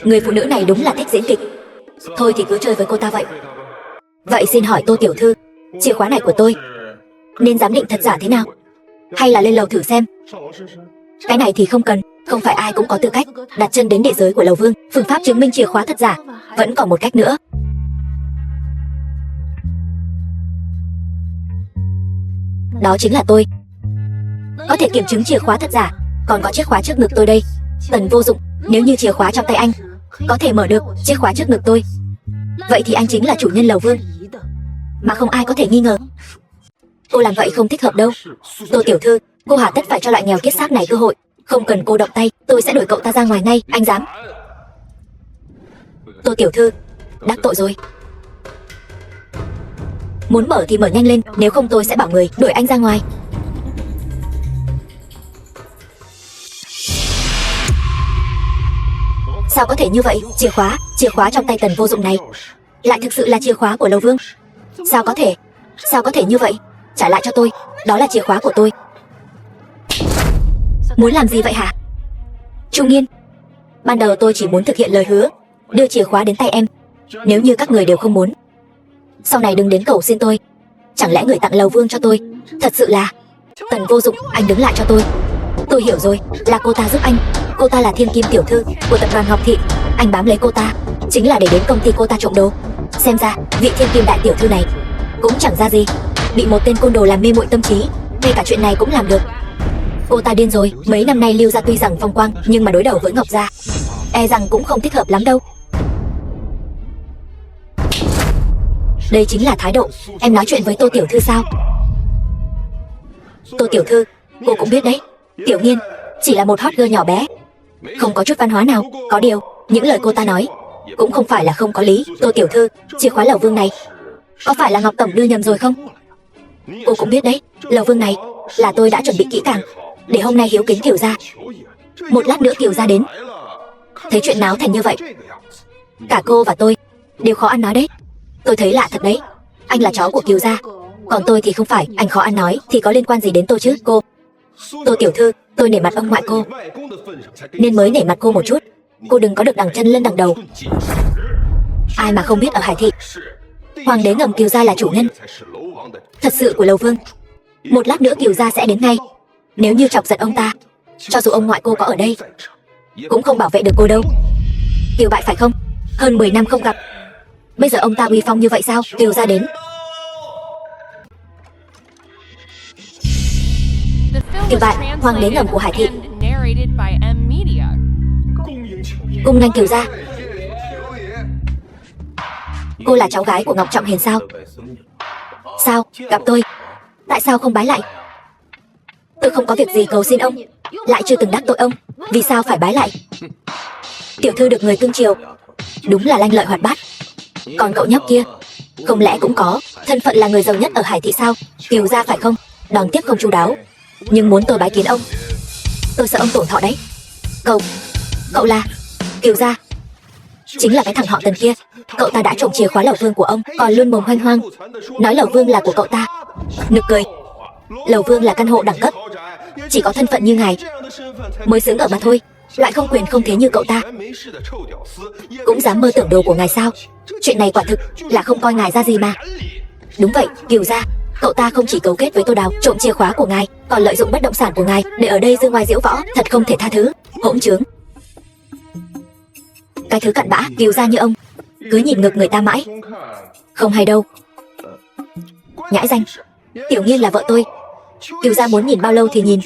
Người phụ nữ này đúng là thích diễn kịch. Thôi thì cứ chơi với cô ta vậy. Vậy xin hỏi Tô tiểu thư, chìa khóa này của tôi nên giám định thật giả thế nào? Hay là lên lầu thử xem? Cái này thì không cần. Không phải ai cũng có tư cách đặt chân đến địa giới của Lầu Vương. Phương pháp chứng minh chìa khóa thật giả vẫn còn một cách nữa. Đó chính là tôi có thể kiểm chứng chìa khóa thật giả. Còn có chiếc khóa trước ngực tôi đây. Tần vô dụng, nếu như chìa khóa trong tay anh có thể mở được chiếc khóa trước ngực tôi, vậy thì anh chính là chủ nhân Lầu Vương mà không ai có thể nghi ngờ. Cô làm vậy không thích hợp đâu. Tô tiểu thư, cô hà tất phải cho loại nghèo kiết xác này cơ hội. Không cần cô động tay, tôi sẽ đuổi cậu ta ra ngoài ngay. Anh dám? Tô tiểu thư, đắc tội rồi. Muốn mở thì mở nhanh lên, nếu không tôi sẽ bảo người đuổi anh ra ngoài. Sao có thể như vậy? Chìa khóa trong tay Tần vô dụng này lại thực sự là chìa khóa của Lầu Vương. Sao có thể như vậy? Trả lại cho tôi, đó là chìa khóa của tôi. Muốn làm gì vậy hả? Chu Nghiên, ban đầu tôi chỉ muốn thực hiện lời hứa, đưa chìa khóa đến tay em. Nếu như các người đều không muốn, sau này đừng đến cầu xin tôi. Chẳng lẽ người tặng Lầu Vương cho tôi thật sự là... Tần vô dụng, anh đứng lại cho tôi. Tôi hiểu rồi, là cô ta giúp anh. Cô ta là thiên kim tiểu thư của tập đoàn Ngọc thị. Anh bám lấy cô ta chính là để đến công ty cô ta trộm đồ. Xem ra vị thiên kim đại tiểu thư này cũng chẳng ra gì, bị một tên côn đồ làm mê muội tâm trí, ngay cả chuyện này cũng làm được. Cô ta điên rồi. Mấy năm nay Lưu gia tuy rằng phong quang, nhưng mà đối đầu với Ngọc gia e rằng cũng không thích hợp lắm đâu. Đây chính là thái độ em nói chuyện với Tô tiểu thư sao? Tô tiểu thư, cô cũng biết đấy, Tiểu Nghiên chỉ là một hot girl nhỏ bé, không có chút văn hóa nào. Có điều những lời cô ta nói Cũng không phải là không có lý. Tô tiểu thư, chìa khóa lầu vương này có phải là Ngọc tổng đưa nhầm rồi không? Cô cũng biết đấy, lầu vương này là tôi đã chuẩn bị kỹ càng để hôm nay hiếu kính Kiều gia. Một lát nữa Kiều gia đến, thấy chuyện náo thành như vậy, cả cô và tôi đều khó ăn nói đấy. Tôi thấy lạ thật đấy. Anh là chó của Kiều gia, còn tôi thì không phải. Anh khó ăn nói thì có liên quan gì đến tôi chứ? Cô, Tô tiểu thư, tôi nể mặt ông ngoại cô nên mới nể mặt cô một chút. Cô đừng có được đằng chân lên đằng đầu. Ai mà không biết ở Hải thị, hoàng đế ngầm Kiều gia là chủ nhân thật sự của lầu vương. Một lát nữa Kiều gia sẽ đến ngay. Nếu như chọc giận ông ta, cho dù ông ngoại cô có ở đây cũng không bảo vệ được cô đâu. Kiều bại phải không? Hơn 10 năm không gặp, bây giờ ông ta uy phong như vậy sao? Kiều gia đến. The film Kiều was bại, hoàng đế ngầm của Hải thị. translated and narrated by M Media. Cung nghênh Kiều gia. Cô là cháu gái của Ngọc Trọng Hiền sao? Sao, gặp tôi, tại sao không bái lại? Tôi không có việc gì cầu xin ông, lại chưa từng đắc tội ông, vì sao phải bái lại? Tiểu thư được người cưng chiều, đúng là lanh lợi hoạt bát. Còn cậu nhóc kia, không lẽ cũng có thân phận là người giàu nhất ở Hải thị sao? Kiều gia phải không? Đón tiếp không chu đáo, nhưng muốn tôi bái kiến ông, tôi sợ ông tổn thọ đấy. Cậu là Kiều gia? Chính là cái thằng họ Tần kia. Cậu ta đã trộm chìa khóa lầu vương của ông, còn luôn mồm hoang hoang nói lầu vương là của cậu ta. Nực cười. Lầu vương là căn hộ đẳng cấp, chỉ có thân phận như ngài mới xứng ở mà thôi. Loại không quyền không thế như cậu ta cũng dám mơ tưởng đồ của ngài sao? Chuyện này quả thực là không coi ngài ra gì mà. Đúng vậy, Kiều gia, cậu ta không chỉ cấu kết với Tô Đào trộm chìa khóa của ngài, còn lợi dụng bất động sản của ngài để ở đây dương ngoài diễu võ, thật không thể tha thứ. Hỗn trướng. Cái thứ cặn bã, Kiều gia như ông cứ nhìn ngược người ta mãi, không hay đâu. Nhãi danh, Tiểu Nghiên là vợ tôi, Kiều gia muốn nhìn bao lâu thì nhìn.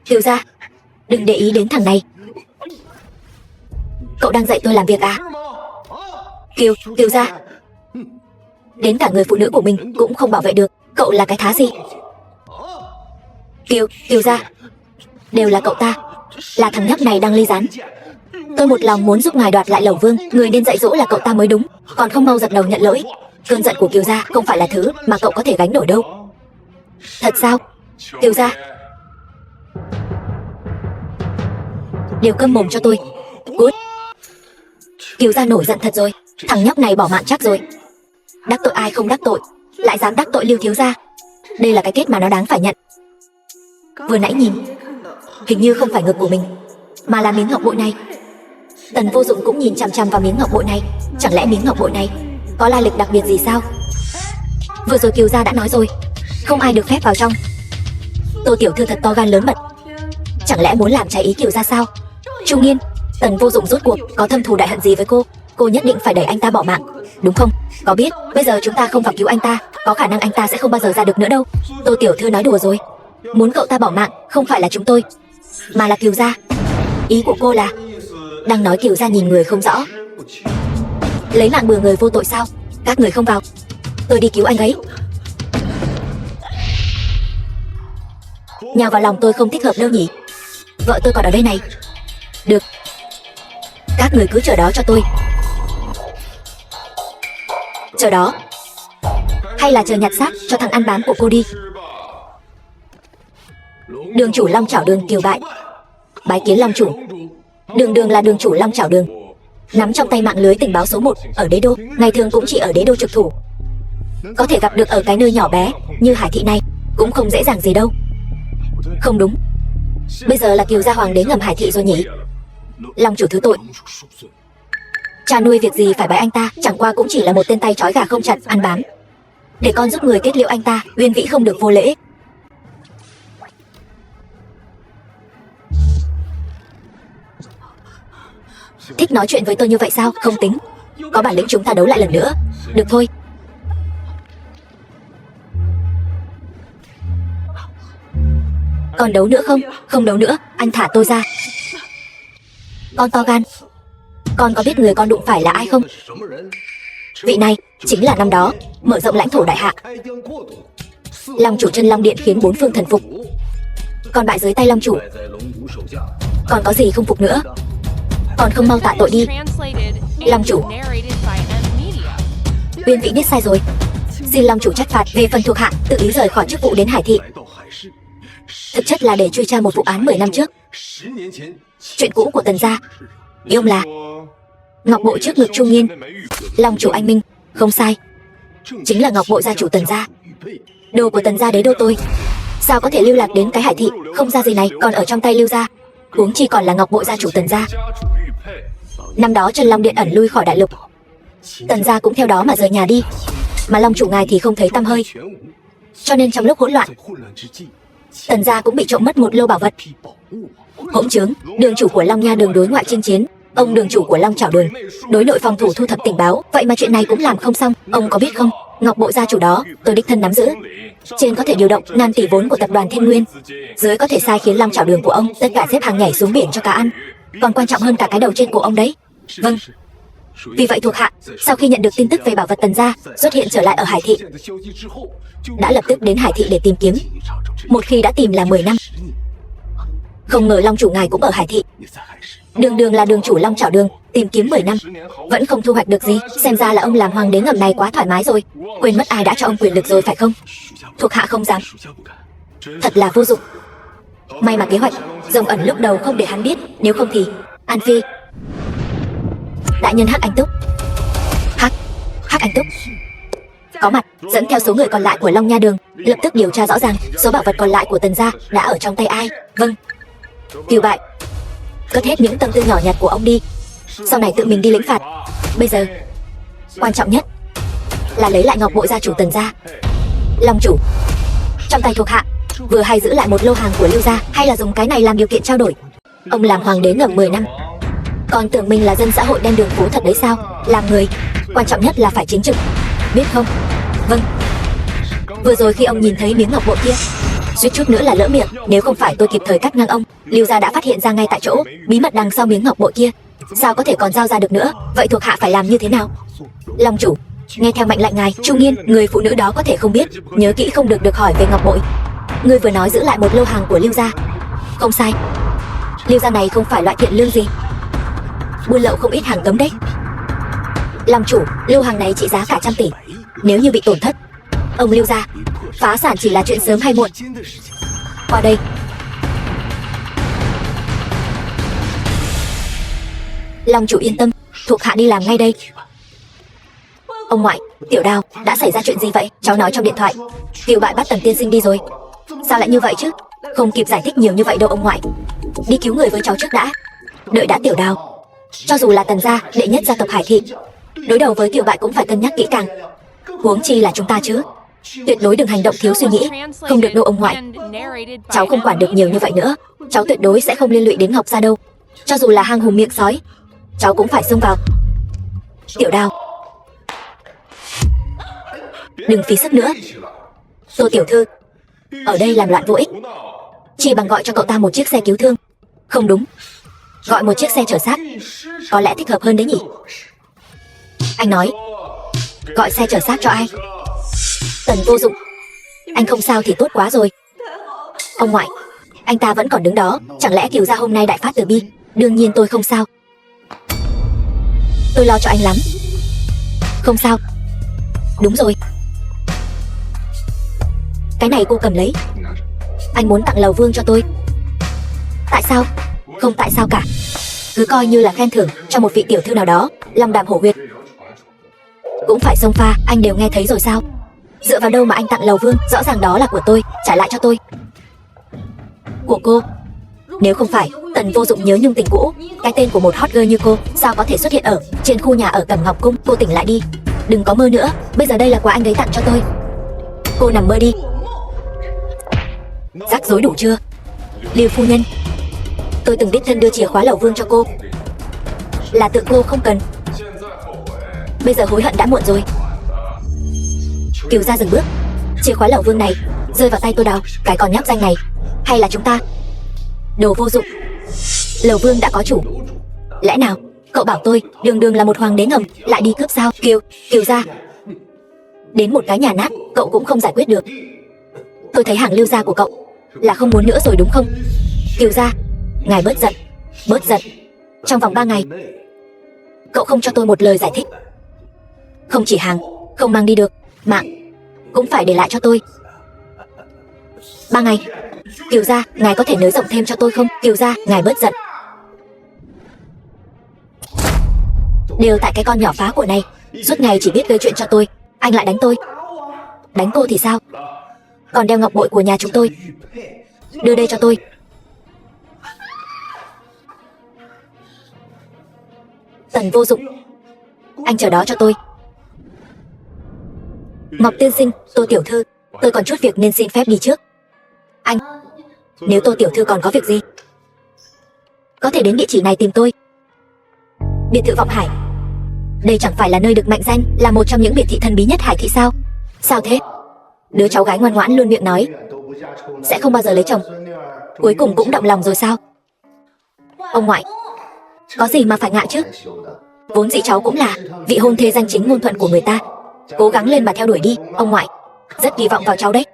Kiều gia, đừng để ý đến thằng này. Cậu đang dạy tôi làm việc à? Kiều gia, đến cả người phụ nữ của mình cũng không bảo vệ được, cậu là cái thá gì? Kiều gia, đều là cậu ta, là thằng nhóc này đang ly gián. Tôi một lòng muốn giúp ngài đoạt lại lầu vương, người nên dạy dỗ là cậu ta mới đúng, còn không mau dập đầu nhận lỗi. Cơn giận của Kiều gia không phải là thứ mà cậu có thể gánh nổi đâu. Thật sao? Kiều gia, đều câm mồm cho tôi. Cút. Kiều gia nổi giận thật rồi, thằng nhóc này bỏ mạng chắc rồi. Đắc tội ai không đắc tội, lại dám đắc tội Lưu thiếu gia. Đây là cái kết mà nó đáng phải nhận. Vừa nãy nhìn, hình như không phải ngực của mình, mà là miếng ngọc bội này. Tần Vô Dụng cũng nhìn chằm chằm vào miếng ngọc bội này. Chẳng lẽ miếng ngọc bội này có lai lịch đặc biệt gì sao? Vừa rồi Kiều gia đã nói rồi, không ai được phép vào trong. Tô tiểu thư thật to gan lớn mật, chẳng lẽ muốn làm trái ý Kiều gia sao? Chu Nghiên, Tần Vô Dụng rốt cuộc có thâm thù đại hận gì với cô nhất định phải đẩy anh ta bỏ mạng, đúng không? Có biết bây giờ chúng ta không vào cứu anh ta, có khả năng anh ta sẽ không bao giờ ra được nữa đâu. Tô tiểu thư nói đùa rồi, muốn cậu ta bỏ mạng không phải là chúng tôi, mà là Kiều gia. Ý của cô là đang nói Kiều gia nhìn người không rõ, lấy mạng bừa người vô tội sao? Các người không vào, tôi đi cứu anh ấy. Nhào vào lòng tôi không thích hợp đâu nhỉ? Vợ tôi còn ở đây này. Được, các người cứ chờ đó cho tôi. Chờ đó, hay là chờ nhặt xác cho thằng ăn bám của cô đi. Đường chủ Long Chảo Đường Kiều bại, bái kiến Long chủ. Đường là đường chủ Long Chảo Đường, nắm trong tay mạng lưới tình báo số 1 ở đế đô, ngày thường cũng chỉ ở đế đô trực thủ. Có thể gặp được ở cái nơi nhỏ bé như Hải thị này cũng không dễ dàng gì đâu. Không đúng, bây giờ là Kiều gia hoàng đế ngầm Hải thị rồi nhỉ? Long chủ thứ tội, cha nuôi việc gì phải bái anh ta, chẳng qua cũng chỉ là một tên tay trói gà không chặt ăn bám, để con giúp người kết liễu anh ta. Uyên vĩ không được vô lễ. Thích nói chuyện với tôi như vậy sao? Không tính, có bản lĩnh chúng ta đấu lại lần nữa. Được thôi. Còn đấu nữa không? Không đấu nữa, anh thả tôi ra. Con to gan, con có biết người con đụng phải là ai không? Vị này chính là năm đó mở rộng lãnh thổ đại hạ, Long chủ Chân Long Điện khiến bốn phương thần phục, còn bại dưới tay Long chủ. Còn có gì không phục nữa? Còn không mau tạ tội đi. Translated Long chủ, narrated by M Media. Uyên Vĩ biết sai rồi. Xin Long chủ trách phạt. Về phần thuộc hạ tự ý rời khỏi chức vụ đến Hải thị, thực chất là để truy tra một vụ án 10 năm trước, chuyện cũ của Tần gia. Ý ông là ngọc bội trước ngực Trung Nghiên. Long chủ anh minh, không sai, chính là ngọc bội gia chủ Tần gia. Đồ của Tần gia đế đô tôi, sao có thể lưu lạc đến cái Hải thị không ra gì này còn ở trong tay Lưu gia, huống chi còn là ngọc bội gia chủ Tần gia. Năm đó Trần Long Điện ẩn lui khỏi đại lục, Tần gia cũng theo đó mà rời nhà đi, mà Long chủ ngài thì không thấy tăm hơi. Cho nên trong lúc hỗn loạn, Tần gia cũng bị trộm mất một lô bảo vật. Hỗn trướng, đường chủ của Long Nha Đường đối ngoại chinh chiến, ông đường chủ của Long Chảo Đường đối nội phòng thủ thu thập tình báo, vậy mà chuyện này cũng làm không xong. Ông có biết không, ngọc bội gia chủ đó tôi đích thân nắm giữ. Trên có thể điều động ngàn tỷ vốn của tập đoàn Thiên Nguyên, dưới có thể sai khiến Long Chảo Đường của ông tất cả xếp hàng nhảy xuống biển cho cá ăn, còn quan trọng hơn cả cái đầu trên của ông đấy. Vâng. Vì vậy thuộc hạ sau khi nhận được tin tức về bảo vật Tần gia xuất hiện trở lại ở Hải thị, đã lập tức đến Hải thị để tìm kiếm. Một khi đã tìm là 10 năm. Không ngờ Long chủ ngài cũng ở Hải thị. Đường đường là đường chủ Long Chảo Đường, tìm kiếm 10 năm vẫn không thu hoạch được gì. Xem ra là ông làm hoàng đế ngầm này quá thoải mái rồi, quên mất ai đã cho ông quyền lực rồi phải không? Thuộc hạ không dám. Thật là vô dụng. May mà kế hoạch Rồng Ẩn lúc đầu không để hắn biết, nếu không thì An Phi. Đại nhân Hắc Anh Túc. Hắc Anh Túc có mặt, dẫn theo số người còn lại của Long Nha Đường, lập tức điều tra rõ ràng số bảo vật còn lại của Tần gia đã ở trong tay ai. Vâng. Kiều Bại, cất hết những tâm tư nhỏ nhặt của ông đi, sau này tự mình đi lĩnh phạt. Bây giờ quan trọng nhất là lấy lại ngọc bội gia chủ Tần gia. Long chủ, trong tay thuộc hạ vừa hay giữ lại một lô hàng của Lưu gia, hay là dùng cái này làm điều kiện trao đổi? Ông làm hoàng đế ngầm 10 năm, còn tưởng mình là dân xã hội đen đường phố thật đấy sao? Làm người quan trọng nhất là phải chính trực, biết không? Vâng. Vừa rồi khi ông nhìn thấy miếng ngọc bội kia, suýt chút nữa là lỡ miệng. Nếu không phải tôi kịp thời cắt ngang ông, Lưu gia đã phát hiện ra ngay tại chỗ bí mật đằng sau miếng ngọc bội kia, sao có thể còn giao ra được nữa? Vậy thuộc hạ phải làm như thế nào? Long chủ, nghe theo mệnh lệnh ngài. Trung Nghiên, người phụ nữ đó có thể không biết, nhớ kỹ không được hỏi về ngọc bội. Ngươi vừa nói giữ lại một lô hàng của Lưu gia. Không sai, Lưu gia này không phải loại thiện lương gì, buôn lậu không ít hàng cấm đấy. Long chủ, lô hàng này trị giá cả trăm tỷ, nếu như bị tổn thất, ông Lưu gia phá sản chỉ là chuyện sớm hay muộn. Qua đây. Long chủ yên tâm, thuộc hạ đi làm ngay đây. Ông ngoại, Tiểu Đào, đã xảy ra chuyện gì vậy? Cháu nói trong điện thoại Kiều Bại bắt Tần tiên sinh đi rồi. Sao lại như vậy chứ? Không kịp giải thích nhiều như vậy đâu ông ngoại. Đi cứu người với cháu trước đã. Đợi đã Tiểu Đào. Cho dù là Tần gia, đệ nhất gia tộc Hải thị, đối đầu với Kiều Bại cũng phải cân nhắc kỹ càng, huống chi là chúng ta chứ. Tuyệt đối đừng hành động thiếu suy nghĩ. Không được đâu ông ngoại. Cháu không quản được nhiều như vậy nữa. Cháu tuyệt đối sẽ không liên lụy đến Ngọc gia đâu. Cho dù là hang hùm miệng sói, cháu cũng phải xông vào. Tiểu Đào, đừng phí sức nữa. Tô tiểu thư, ở đây làm loạn vô ích, chỉ bằng gọi cho cậu ta một chiếc xe cứu thương. Không đúng, gọi một chiếc xe chở xác có lẽ thích hợp hơn đấy nhỉ. Anh nói gọi xe chở xác cho ai? Tần vô dụng, anh không sao thì tốt quá rồi. Ông ngoại, anh ta vẫn còn đứng đó, chẳng lẽ Kiều gia hôm nay đại phát từ bi? Đương nhiên tôi không sao. Tôi lo cho anh lắm. Không sao. Đúng rồi, cái này cô cầm lấy. Anh muốn tặng Lầu Vương cho tôi. Tại sao? Không tại sao cả, cứ coi như là khen thưởng cho một vị tiểu thư nào đó. Long Đàm Hổ Huyệt cũng phải xông pha, anh đều nghe thấy rồi sao? Dựa vào đâu mà anh tặng Lầu Vương? Rõ ràng đó là của tôi, trả lại cho tôi. Của cô? Nếu không phải Tần vô dụng nhớ nhung tình cũ, cái tên của một hot girl như cô sao có thể xuất hiện ở trên khu nhà ở Cẩm Ngọc Cung? Cô tỉnh lại đi, đừng có mơ nữa. Bây giờ đây là quà anh ấy tặng cho tôi, cô nằm mơ đi. Rắc rối đủ chưa? Lưu phu nhân, tôi từng đích thân đưa chìa khóa Lầu Vương cho cô, là tự cô không cần. Bây giờ hối hận đã muộn rồi. Kiều gia dừng bước. Chìa khóa Lầu Vương này rơi vào tay Tô Đào, cái con nhóc danh này, hay là chúng ta? Đồ vô dụng. Lầu Vương đã có chủ, lẽ nào cậu bảo tôi đường đường là một hoàng đế ngầm lại đi cướp sao? Kiều gia, đến một cái nhà nát cậu cũng không giải quyết được. Tôi thấy hàng Lưu gia của cậu là không muốn nữa rồi đúng không? Kiều gia, ngài bớt giận, bớt giận. Trong vòng 3 ngày Cậu không cho tôi một lời giải thích. Không chỉ hàng không mang đi được, mạng cũng phải để lại cho tôi. 3 ngày. Kiều gia, ngài có thể nới rộng thêm cho tôi không? Kiều gia, ngài bớt giận. Đều tại cái con nhỏ phá của này, suốt ngày chỉ biết gây chuyện cho tôi. Anh lại đánh tôi. Đánh cô thì sao? Còn đeo ngọc bội của nhà chúng tôi. Đưa đây cho tôi. Tần Vô Dụng, anh chờ đó cho tôi. Ngọc tiên sinh, Tô tiểu thư, tôi còn chút việc nên xin phép đi trước. Anh, nếu Tô tiểu thư còn có việc gì, có thể đến địa chỉ này tìm tôi. Biệt thự Vọng Hải. Đây chẳng phải là nơi được mệnh danh là một trong những biệt thị thần bí nhất Hải thị sao? Sao thế? Đứa cháu gái ngoan ngoãn luôn miệng nói sẽ không bao giờ lấy chồng, cuối cùng cũng động lòng rồi sao? Ông ngoại, có gì mà phải ngại chứ? Vốn dĩ cháu cũng là vị hôn thê danh chính ngôn thuận của người ta. Cố gắng lên mà theo đuổi đi, ông ngoại. Rất kỳ vọng vào cháu đấy.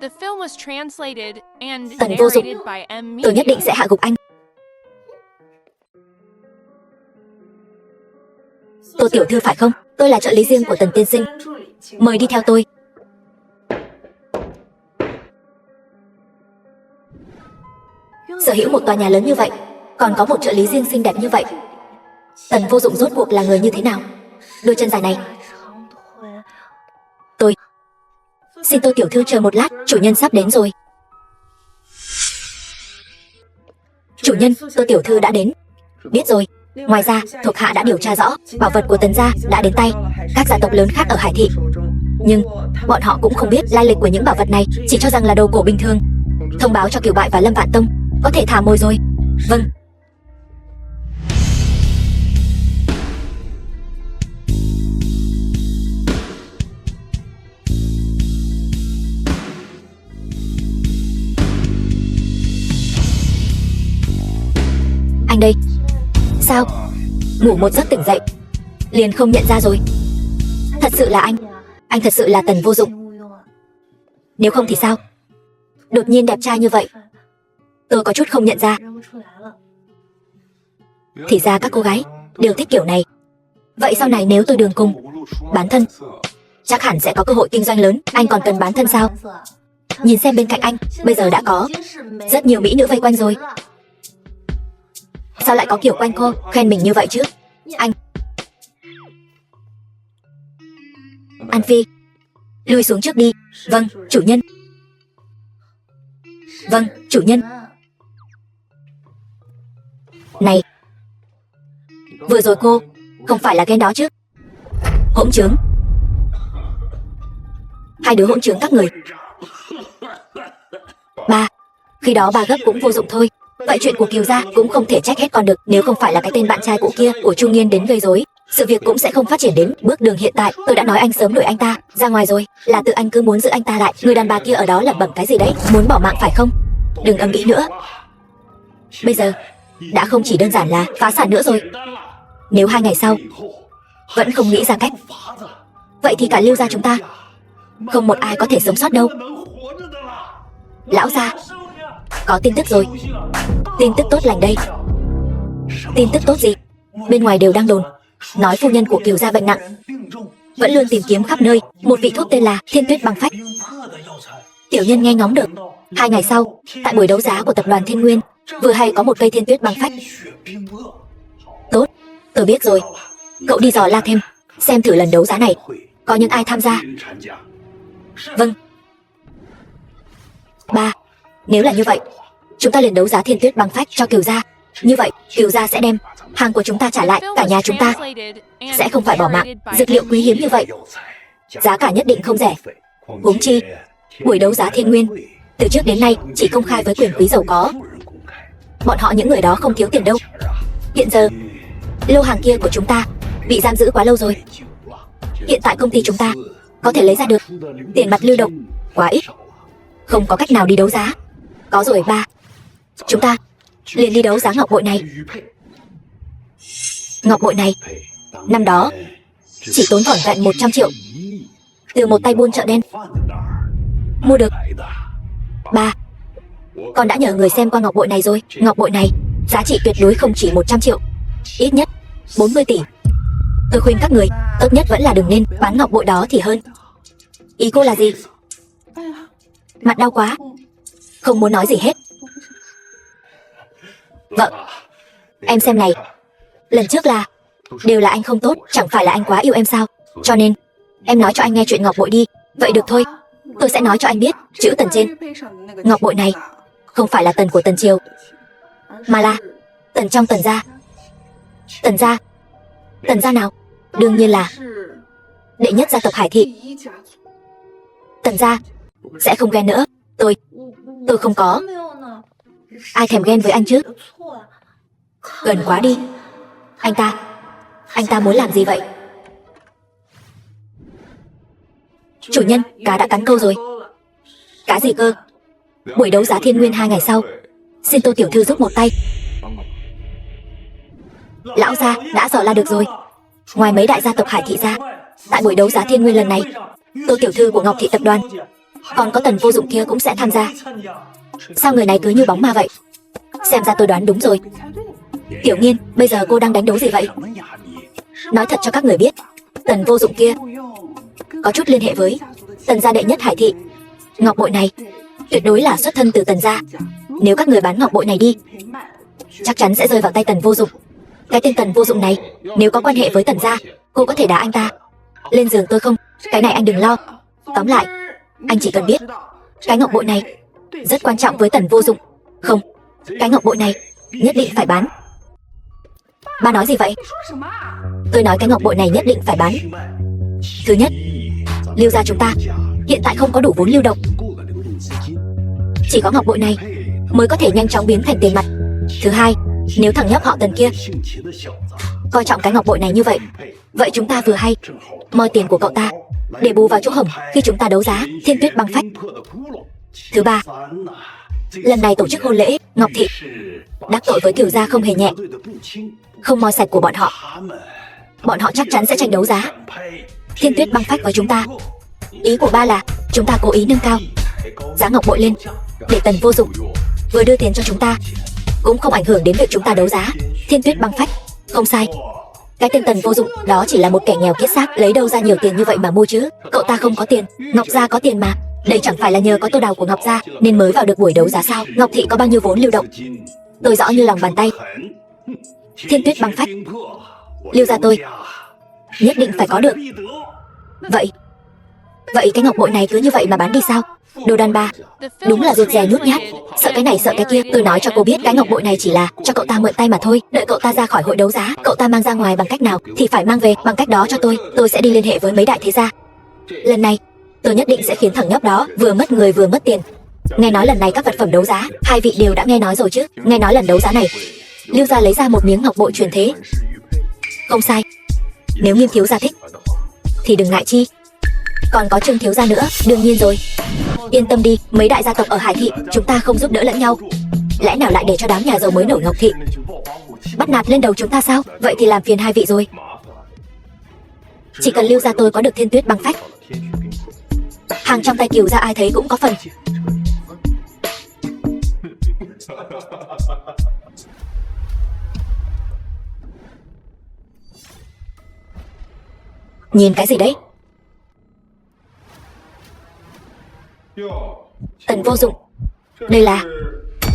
The film was translated and Tần Vô Dụng, narrated by M. tôi nhất định sẽ hạ gục anh. Tô tiểu thư phải không? Tôi là trợ lý riêng của Tần tiên sinh. Mời đi theo tôi. Sở hữu một tòa nhà lớn như vậy, còn có một trợ lý riêng xinh đẹp như vậy. Tần Vô Dụng rốt cuộc là người như thế nào? Đôi chân dài này. Tôi xin Tô tiểu thư chờ một lát, chủ nhân sắp đến rồi. Chủ nhân, Tô tiểu thư đã đến. Biết rồi. Ngoài ra, thuộc hạ đã điều tra rõ, bảo vật của Tần gia đã đến tay các gia tộc lớn khác ở Hải thị. Nhưng bọn họ cũng không biết lai lịch của những bảo vật này, chỉ cho rằng là đồ cổ bình thường. Thông báo cho Kiều Bại và Lâm Vạn Tông, có thể thả mồi rồi. Vâng. Anh đây. Sao? Ngủ một giấc tỉnh dậy liền không nhận ra rồi. Thật sự là anh thật sự là Tần Vô Dụng. Nếu không thì sao? Đột nhiên đẹp trai như vậy, tôi có chút không nhận ra. Thì ra các cô gái đều thích kiểu này. Vậy sau này nếu tôi đường cùng bán thân, chắc hẳn sẽ có cơ hội kinh doanh lớn. Anh còn cần bán thân sao? Nhìn xem bên cạnh anh, bây giờ đã có rất nhiều mỹ nữ vây quanh rồi. Sao lại có kiểu quanh cô khen mình như vậy chứ? Anh An Phi, lui xuống trước đi. Vâng, chủ nhân. Vâng, chủ nhân. Này, vừa rồi cô không phải là ghen đó chứ? Hỗn trướng. Hai đứa hỗn trướng các người. Ba, khi đó ba gấp cũng vô dụng thôi. Vậy chuyện của Kiều gia cũng không thể trách hết con được. Nếu không phải là cái tên bạn trai cũ kia của Chu Nghiên đến gây rối, sự việc cũng sẽ không phát triển đến bước đường hiện tại. Tôi đã nói anh sớm đuổi anh ta ra ngoài rồi, là tự anh cứ muốn giữ anh ta lại. Người đàn bà kia ở đó lẩm bẩm cái gì đấy, muốn bỏ mạng phải không? Đừng ầm ĩ nữa. Bây giờ đã không chỉ đơn giản là phá sản nữa rồi. Nếu 2 ngày sau vẫn không nghĩ ra cách, vậy thì cả Lưu gia chúng ta không một ai có thể sống sót đâu. Lão gia, có tin tức rồi. Tin tức tốt lành đây. Tin tức tốt gì? Bên ngoài đều đang đồn nói phu nhân của Kiều gia bệnh nặng, vẫn luôn tìm kiếm khắp nơi một vị thuốc tên là Thiên Tuyết Băng Phách. Tiểu nhân nghe ngóng được, 2 ngày sau, tại buổi đấu giá của tập đoàn Thiên Nguyên, vừa hay có một cây Thiên Tuyết Băng Phách. Tốt, tôi biết rồi. Cậu đi dò la thêm, xem thử lần đấu giá này có những ai tham gia. Vâng. Ba, nếu là như vậy, chúng ta liền đấu giá Thiên Tuyết Băng Phách cho Kiều gia. Như vậy, Kiều gia sẽ đem hàng của chúng ta trả lại, cả nhà chúng ta sẽ không phải bỏ mạng. Dược liệu quý hiếm như vậy, giá cả nhất định không rẻ. Huống chi, buổi đấu giá Thiên Nguyên từ trước đến nay chỉ công khai với quyền quý giàu có. Bọn họ những người đó không thiếu tiền đâu. Hiện giờ, lô hàng kia của chúng ta bị giam giữ quá lâu rồi. Hiện tại công ty chúng ta có thể lấy ra được tiền mặt lưu động quá ít, không có cách nào đi đấu giá. Có rồi ba, chúng ta liền đi đấu giá ngọc bội này. Ngọc bội này năm đó chỉ tốn vỏn vẹn 100 triệu từ một tay buôn chợ đen mua được. Ba, con đã nhờ người xem qua ngọc bội này rồi. Ngọc bội này Giá trị tuyệt đối không chỉ 100 triệu, ít nhất 40 tỷ. Tôi khuyên các người, tốt nhất vẫn là đừng nên bán ngọc bội đó thì hơn. Ý cô là gì? Mặt đau quá, không muốn nói gì hết. Vợ, em xem này, lần trước là đều là anh không tốt, chẳng phải là anh quá yêu em sao? Cho nên em nói cho anh nghe chuyện ngọc bội đi. Vậy được thôi, tôi sẽ nói cho anh biết chữ Tần trên ngọc bội này không phải là Tần của Tần Triều, mà là Tần trong Tần gia. Tần gia? Tần gia nào? Đương nhiên là đệ nhất gia tộc Hải Thị. Tần gia sẽ không ghen nữa. Tôi không có. Ai thèm ghen với anh chứ? Gần quá đi. Anh ta muốn làm gì vậy? Chủ nhân, cá đã cắn câu rồi. Cá gì cơ? Buổi đấu giá thiên nguyên 2 ngày sau, xin Tô tiểu thư giúp một tay. Lão gia đã dò la được rồi. Ngoài mấy đại gia tộc Hải Thị ra, tại buổi đấu giá thiên nguyên lần này, Tô tiểu thư của Ngọc Thị tập đoàn, còn có Tần Vô Dụng kia cũng sẽ tham gia. Sao người này cứ như bóng ma vậy? Xem ra tôi đoán đúng rồi. Tiểu Nghiên, bây giờ cô đang đánh đấu gì vậy? Nói thật cho các người biết, Tần Vô Dụng kia có chút liên hệ với Tần gia đệ nhất Hải Thị. Ngọc bội này tuyệt đối là xuất thân từ Tần gia. Nếu các người bán ngọc bội này đi, chắc chắn sẽ rơi vào tay Tần Vô Dụng. Cái tên Tần Vô Dụng này, nếu có quan hệ với Tần gia, cô có thể đá anh ta lên giường tôi không? Cái này anh đừng lo. Tóm lại, anh chỉ cần biết cái ngọc bội này rất quan trọng với Tần Vô Dụng. Không, cái ngọc bội này nhất định phải bán. Ba nói gì vậy? Tôi nói cái ngọc bội này nhất định phải bán. Thứ nhất, Lưu gia chúng ta hiện tại không có đủ vốn lưu động, chỉ có ngọc bội này mới có thể nhanh chóng biến thành tiền mặt. Thứ hai, nếu thằng nhóc họ Tần kia coi trọng cái ngọc bội này như vậy, vậy chúng ta vừa hay moi tiền của cậu ta để bù vào chỗ hổng khi chúng ta đấu giá Thiên Tuyết băng phách. Thứ ba, lần này tổ chức hôn lễ, Ngọc Thị đắc tội với Kiều gia không hề nhẹ. Không moi sạch của bọn họ chắc chắn sẽ tranh đấu giá Thiên Tuyết băng phách với chúng ta. Ý của ba là chúng ta cố ý nâng cao giá ngọc bội lên để Tần Vô Dụng vừa đưa tiền cho chúng ta, cũng không ảnh hưởng đến việc chúng ta đấu giá Thiên Tuyết băng phách. Không sai, cái tên Tần Vô Dụng đó chỉ là một kẻ nghèo kiết xác, lấy đâu ra nhiều tiền như vậy mà mua chứ? Cậu ta không có tiền, Ngọc gia có tiền mà. Đây chẳng phải là nhờ có tô đào của Ngọc gia nên mới vào được buổi đấu giá sao? Ngọc Thị có bao nhiêu vốn lưu động tôi rõ như lòng bàn tay. Thiên Tuyết băng phách, Lưu gia tôi nhất định phải có được. Vậy cái ngọc bội này cứ như vậy mà bán đi sao? Đồ đàn bà đúng là rụt rè nhút nhát, sợ cái này sợ cái kia. Tôi nói cho cô biết, cái ngọc bội này chỉ là cho cậu ta mượn tay mà thôi. Đợi cậu ta ra khỏi hội đấu giá, cậu ta mang ra ngoài bằng cách nào thì phải mang về bằng cách đó cho tôi sẽ đi liên hệ với mấy đại thế gia. Lần này tôi nhất định sẽ khiến thằng nhóc đó vừa mất người vừa mất tiền. Nghe nói lần này các vật phẩm đấu giá, hai vị đều đã nghe nói rồi chứ? Nghe nói lần đấu giá này Lưu gia lấy ra một miếng ngọc bội truyền thế. Không sai, nếu Nghiêm thiếu gia thích thì đừng ngại chi. Còn có Trương thiếu gia nữa, đương nhiên rồi. Yên tâm đi, mấy đại gia tộc ở Hải Thị chúng ta không giúp đỡ lẫn nhau, lẽ nào lại để cho đám nhà giàu mới nổi Ngọc Thị bắt nạt lên đầu chúng ta sao? Vậy thì làm phiền hai vị rồi. Chỉ cần Lưu gia tôi có được Thiên Tuyết băng phách, hàng trong tay Kiều gia ai thấy cũng có phần. Nhìn cái gì đấy? Tần Vô Dụng, đây là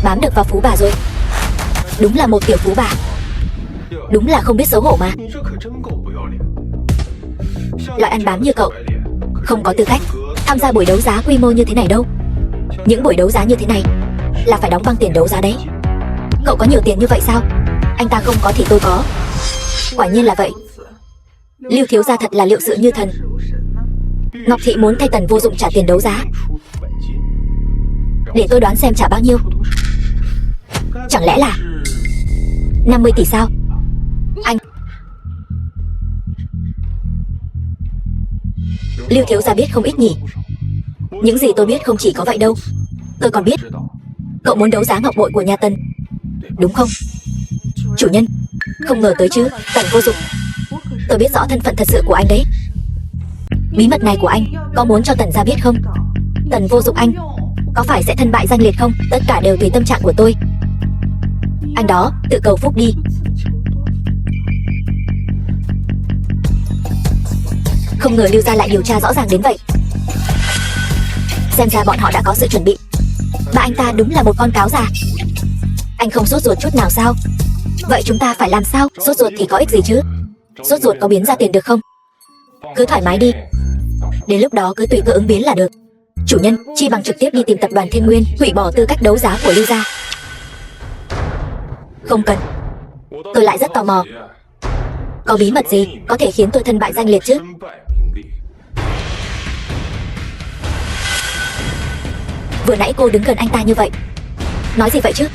bám được vào phú bà rồi. Đúng là một tiểu phú bà, đúng là không biết xấu hổ mà. Loại ăn bám như cậu không có tư cách tham gia buổi đấu giá quy mô như thế này đâu. Những buổi đấu giá như thế này là phải đóng băng tiền đấu giá đấy. Cậu có nhiều tiền như vậy sao? Anh ta không có thì tôi có. Quả nhiên là vậy. Lưu thiếu gia thật là liệu sự như thần. Ngọc Thị muốn thay Tần Vô Dụng trả tiền đấu giá. Để tôi đoán xem trả bao nhiêu. Chẳng lẽ là 50 tỷ sao? Anh Lưu thiếu gia biết không ít nhỉ? Những gì tôi biết không chỉ có vậy đâu. Tôi còn biết cậu muốn đấu giá ngọc bội của nhà Tần, đúng không? Chủ nhân, không ngờ tới chứ, Tần Vô Dụng. Tôi biết rõ thân phận thật sự của anh đấy. Bí mật này của anh có muốn cho Tần gia biết không? Tần Vô Dụng anh có phải sẽ thân bại danh liệt không? Tất cả đều tùy tâm trạng của tôi. Anh đó, tự cầu phúc đi. Không ngờ Lưu gia lại điều tra rõ ràng đến vậy. Xem ra bọn họ đã có sự chuẩn bị. Ba anh ta đúng là một con cáo già. Anh không sốt ruột chút nào sao? Vậy chúng ta phải làm sao? Sốt ruột thì có ích gì chứ? Sốt ruột có biến ra tiền được không? Cứ thoải mái đi. Đến lúc đó cứ tùy cơ ứng biến là được. Chủ nhân, chi bằng trực tiếp đi tìm tập đoàn Thiên Nguyên, hủy bỏ tư cách đấu giá của Lưu gia. Không cần. Tôi lại rất tò mò. Có bí mật gì có thể khiến tôi thân bại danh liệt chứ? Vừa nãy cô đứng gần anh ta như vậy. Nói gì vậy chứ?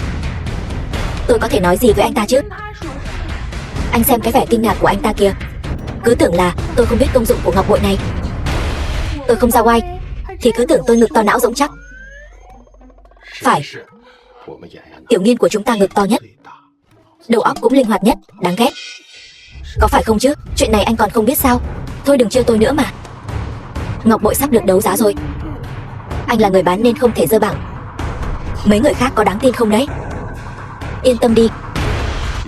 Tôi có thể nói gì với anh ta chứ? Anh xem cái vẻ kinh ngạc của anh ta kìa. Cứ tưởng là tôi không biết công dụng của ngọc bội này. Tôi không ra oai thì cứ tưởng tôi ngực to não rỗng chắc. Phải. Tiểu Nghiên của chúng ta ngực to nhất, đầu óc cũng linh hoạt nhất, đáng ghét. Có phải không chứ? Chuyện này anh còn không biết sao? Thôi đừng trêu tôi nữa mà. Ngọc bội sắp được đấu giá rồi. Anh là người bán nên không thể dơ bảng. Mấy người khác có đáng tin không đấy? Yên tâm đi,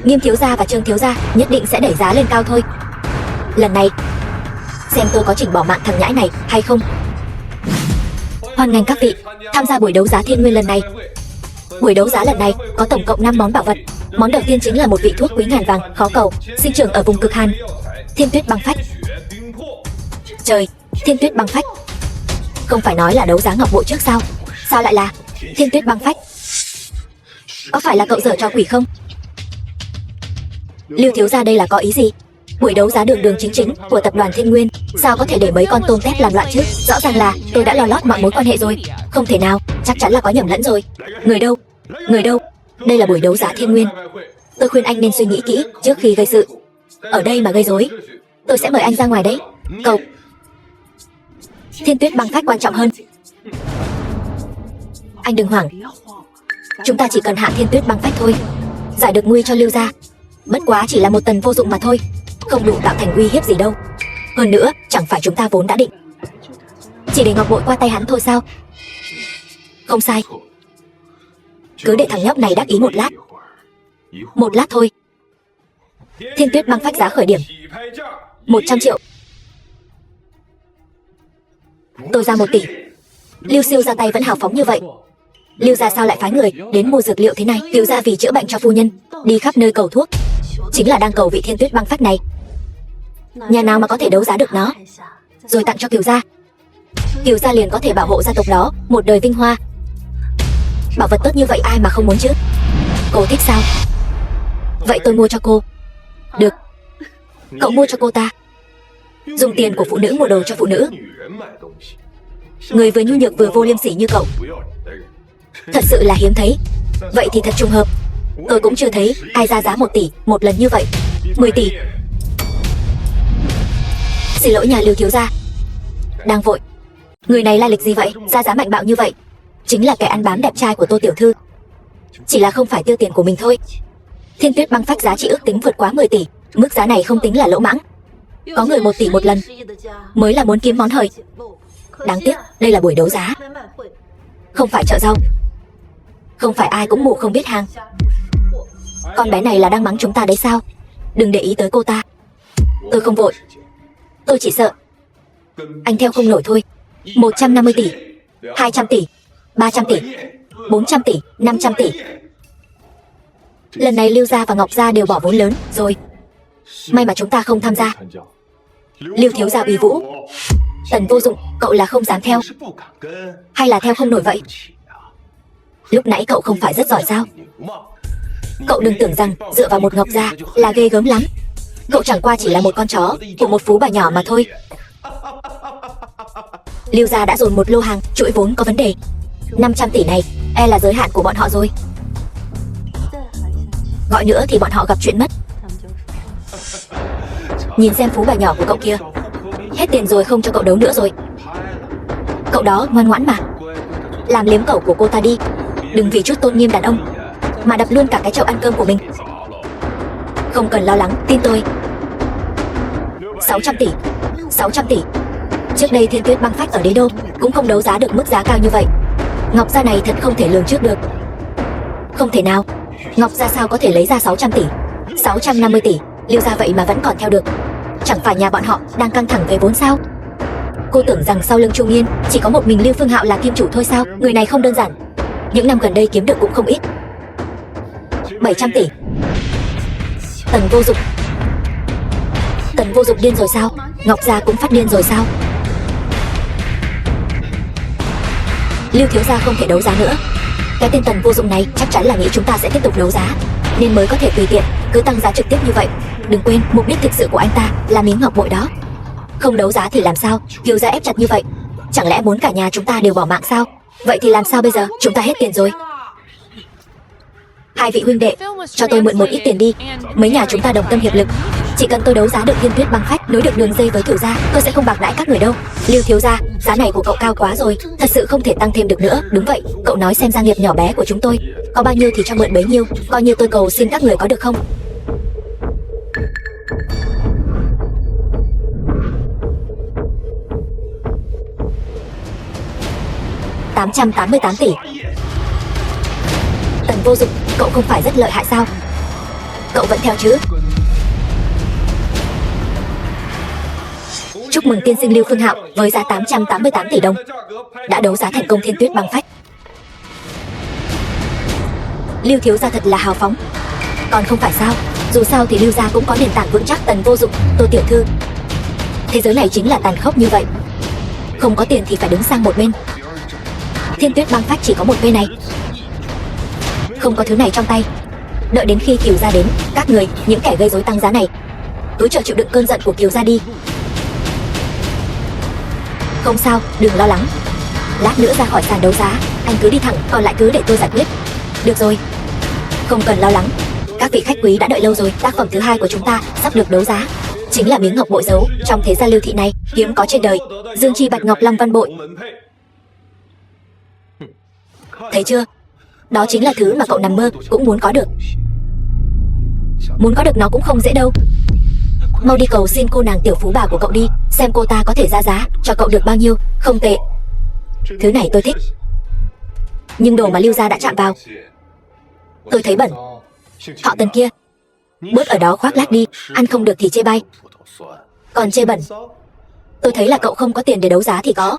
Nghiêm thiếu gia và Trương thiếu gia nhất định sẽ đẩy giá lên cao thôi. Lần này xem tôi có chỉnh bỏ mạng thằng nhãi này hay không. Hoan nghênh các vị tham gia buổi đấu giá Thiên Nguyên lần này. Buổi đấu giá lần này có tổng cộng 5 món bảo vật. Món đầu tiên chính là một vị thuốc quý ngàn vàng, khó cầu, sinh trưởng ở vùng cực hàn, Thiên Tuyết Băng Phách. Trời, Thiên Tuyết Băng Phách. Không phải nói là đấu giá ngọc bội trước sao? Sao lại là Thiên Tuyết Băng Phách? Có phải là cậu giở trò quỷ không? Lưu thiếu gia đây là có ý gì? Buổi đấu giá đường đường chính chính của tập đoàn Thiên Nguyên, sao có thể để mấy con tôm tép làm loạn chứ? Rõ ràng là tôi đã lo lót mọi mối quan hệ rồi. Không thể nào, chắc chắn là có nhầm lẫn rồi. Người đâu? Người đâu? Đây là buổi đấu giá Thiên Nguyên. Tôi khuyên anh nên suy nghĩ kỹ trước khi gây sự. Ở đây mà gây rối, tôi sẽ mời anh ra ngoài đấy. Cậu. Thiên Tuyết Băng Phách quan trọng hơn. Anh đừng hoảng. Chúng ta chỉ cần hạ Thiên Tuyết Băng Phách thôi, giải được nguy cho Lưu gia. Bất quá chỉ là một tần vô dụng mà thôi, không đủ tạo thành uy hiếp gì đâu. Hơn nữa, chẳng phải chúng ta vốn đã định chỉ để ngọc bội qua tay hắn thôi sao? Không sai. Cứ để thằng nhóc này đắc ý một lát. Một lát thôi. Thiên Tuyết Băng Phách giá khởi điểm 100 triệu. Tôi ra 1 tỷ. Lưu siêu ra tay vẫn hào phóng như vậy. Lưu gia sao lại phái người đến mua dược liệu thế này? Cứu gia vì chữa bệnh cho phu nhân đi khắp nơi cầu thuốc, chính là đang cầu vị Thiên Tuyết Băng Phách này. Nhà nào mà có thể đấu giá được nó rồi tặng cho Kiều gia, Kiều gia liền có thể bảo hộ gia tộc đó một đời vinh hoa. Bảo vật tốt như vậy ai mà không muốn chứ? Cô thích sao? Vậy tôi mua cho cô. Được, cậu mua cho cô ta. Dùng tiền của phụ nữ mua đồ cho phụ nữ. Người vừa nhu nhược vừa vô liêm sỉ như cậu thật sự là hiếm thấy. Vậy thì thật trùng hợp, tôi cũng chưa thấy ai ra giá 1 tỷ một lần như vậy. 10 tỷ. Xin lỗi nhà Lưu thiếu gia, đang vội. Người này lai lịch gì vậy? Ra giá mạnh bạo như vậy. Chính là kẻ ăn bám đẹp trai của Tô tiểu thư. Chỉ là không phải tiêu tiền của mình thôi. Thiên Tuyết Băng Phách giá trị ước tính vượt quá 10 tỷ. Mức giá này không tính là lỗ mãng. Có người 1 tỷ một lần mới là muốn kiếm món hời. Đáng tiếc đây là buổi đấu giá, không phải chợ rau. Không phải ai cũng mụ không biết hàng. Con bé này là đang mắng chúng ta đấy sao? Đừng để ý tới cô ta. Tôi không vội, tôi chỉ sợ anh theo không nổi thôi. 150 tỷ, 200 tỷ, 300 tỷ, 400 tỷ, 500 tỷ. Lần này Lưu gia và Ngọc gia đều bỏ vốn lớn rồi. May mà chúng ta không tham gia. Lưu thiếu gia uy vũ, Tần vô dụng, cậu là không dám theo hay là theo không nổi vậy? Lúc nãy cậu không phải rất giỏi sao? Cậu đừng tưởng rằng dựa vào một Ngọc gia là ghê gớm lắm. Cậu chẳng qua chỉ là một con chó của một phú bà nhỏ mà thôi. Lưu gia đã dồn một lô hàng, chuỗi vốn có vấn đề. 500 tỷ này e là giới hạn của bọn họ rồi. Gọi nữa thì bọn họ gặp chuyện mất. Nhìn xem phú bà nhỏ của cậu kia, hết tiền rồi không cho cậu đấu nữa rồi. Cậu đó ngoan ngoãn mà, làm liếm cẩu của cô ta đi. Đừng vì chút tôn nghiêm đàn ông mà đập luôn cả cái chậu ăn cơm của mình. Không cần lo lắng, tin tôi. 600 tỷ, 600 tỷ. Trước đây Thiên Tuyết Băng Phách ở đế đô cũng không đấu giá được mức giá cao như vậy. Ngọc gia này thật không thể lường trước được. Không thể nào. Ngọc Gia sao có thể lấy ra 600 tỷ, 650 tỷ, Lưu Gia vậy mà vẫn còn theo được. Chẳng phải nhà bọn họ đang căng thẳng về vốn sao? Cô tưởng rằng sau lưng Chu Nghiên chỉ có một mình Lưu Phương Hạo là kim chủ thôi sao? Người này không đơn giản. Những năm gần đây kiếm được cũng không ít. 700 tỷ. Tần Vô Dụng. Tần Vô Dụng điên rồi sao? Ngọc Gia cũng phát điên rồi sao? Lưu thiếu gia không thể đấu giá nữa. Cái tên Tần Vô Dụng này chắc chắn là nghĩ chúng ta sẽ tiếp tục đấu giá, nên mới có thể tùy tiện cứ tăng giá trực tiếp như vậy. Đừng quên mục đích thực sự của anh ta là miếng ngọc bội đó. Không đấu giá thì làm sao? Kiều gia ép chặt như vậy, chẳng lẽ muốn cả nhà chúng ta đều bỏ mạng sao? Vậy thì làm sao bây giờ? Chúng ta hết tiền rồi. Hai vị huynh đệ, cho tôi mượn một ít tiền đi. Mấy nhà chúng ta đồng tâm hiệp lực, chỉ cần tôi đấu giá được Thiên Tuyết băng phách, nối được đường dây với Cửu gia, tôi sẽ không bạc đãi các người đâu. Lưu thiếu gia, giá này của cậu cao quá rồi, thật sự không thể tăng thêm được nữa. Đúng vậy, cậu nói xem gia nghiệp nhỏ bé của chúng tôi có bao nhiêu thì cho mượn bấy nhiêu, coi như tôi cầu xin các người có được không? $888 tỷ. Tần Vô Dụng, cậu không phải rất lợi hại sao? Cậu vẫn theo chứ? Chúc mừng tiên sinh Lưu Phương Hạo với giá 888 tỷ đồng đã đấu giá thành công Thiên Tuyết băng phách. Lưu thiếu gia thật là hào phóng. Còn không phải sao? Dù sao thì Lưu gia cũng có nền tảng vững chắc. Tần Vô Dụng, Tô tiểu thư, thế giới này chính là tàn khốc như vậy. Không có tiền thì phải đứng sang một bên. Thiên Tuyết băng phách chỉ có một bên này. Không có thứ này trong tay, đợi đến khi Kiều gia đến, các người, những kẻ gây rối tăng giá này, cứ chờ chịu đựng cơn giận của Kiều gia đi. Không sao, đừng lo lắng. Lát nữa ra khỏi sàn đấu giá, anh cứ đi thẳng, còn lại cứ để tôi giải quyết. Được rồi, không cần lo lắng. Các vị khách quý đã đợi lâu rồi. Tác phẩm thứ hai của chúng ta sắp được đấu giá, chính là miếng ngọc bội giấu trong thế gia Lưu thị này, hiếm có trên đời. Dương chi bạch ngọc long văn bội. Thấy chưa? Đó chính là thứ mà cậu nằm mơ cũng muốn có được. Muốn có được nó cũng không dễ đâu. Mau đi cầu xin cô nàng tiểu phú bà của cậu đi, xem cô ta có thể ra giá cho cậu được bao nhiêu. Không tệ, thứ này tôi thích. Nhưng đồ mà Lưu gia đã chạm vào, tôi thấy bẩn. Họ Tần kia, bớt ở đó khoác lác đi, ăn không được thì chê bai, còn chê bẩn. Tôi thấy là cậu không có tiền để đấu giá thì có.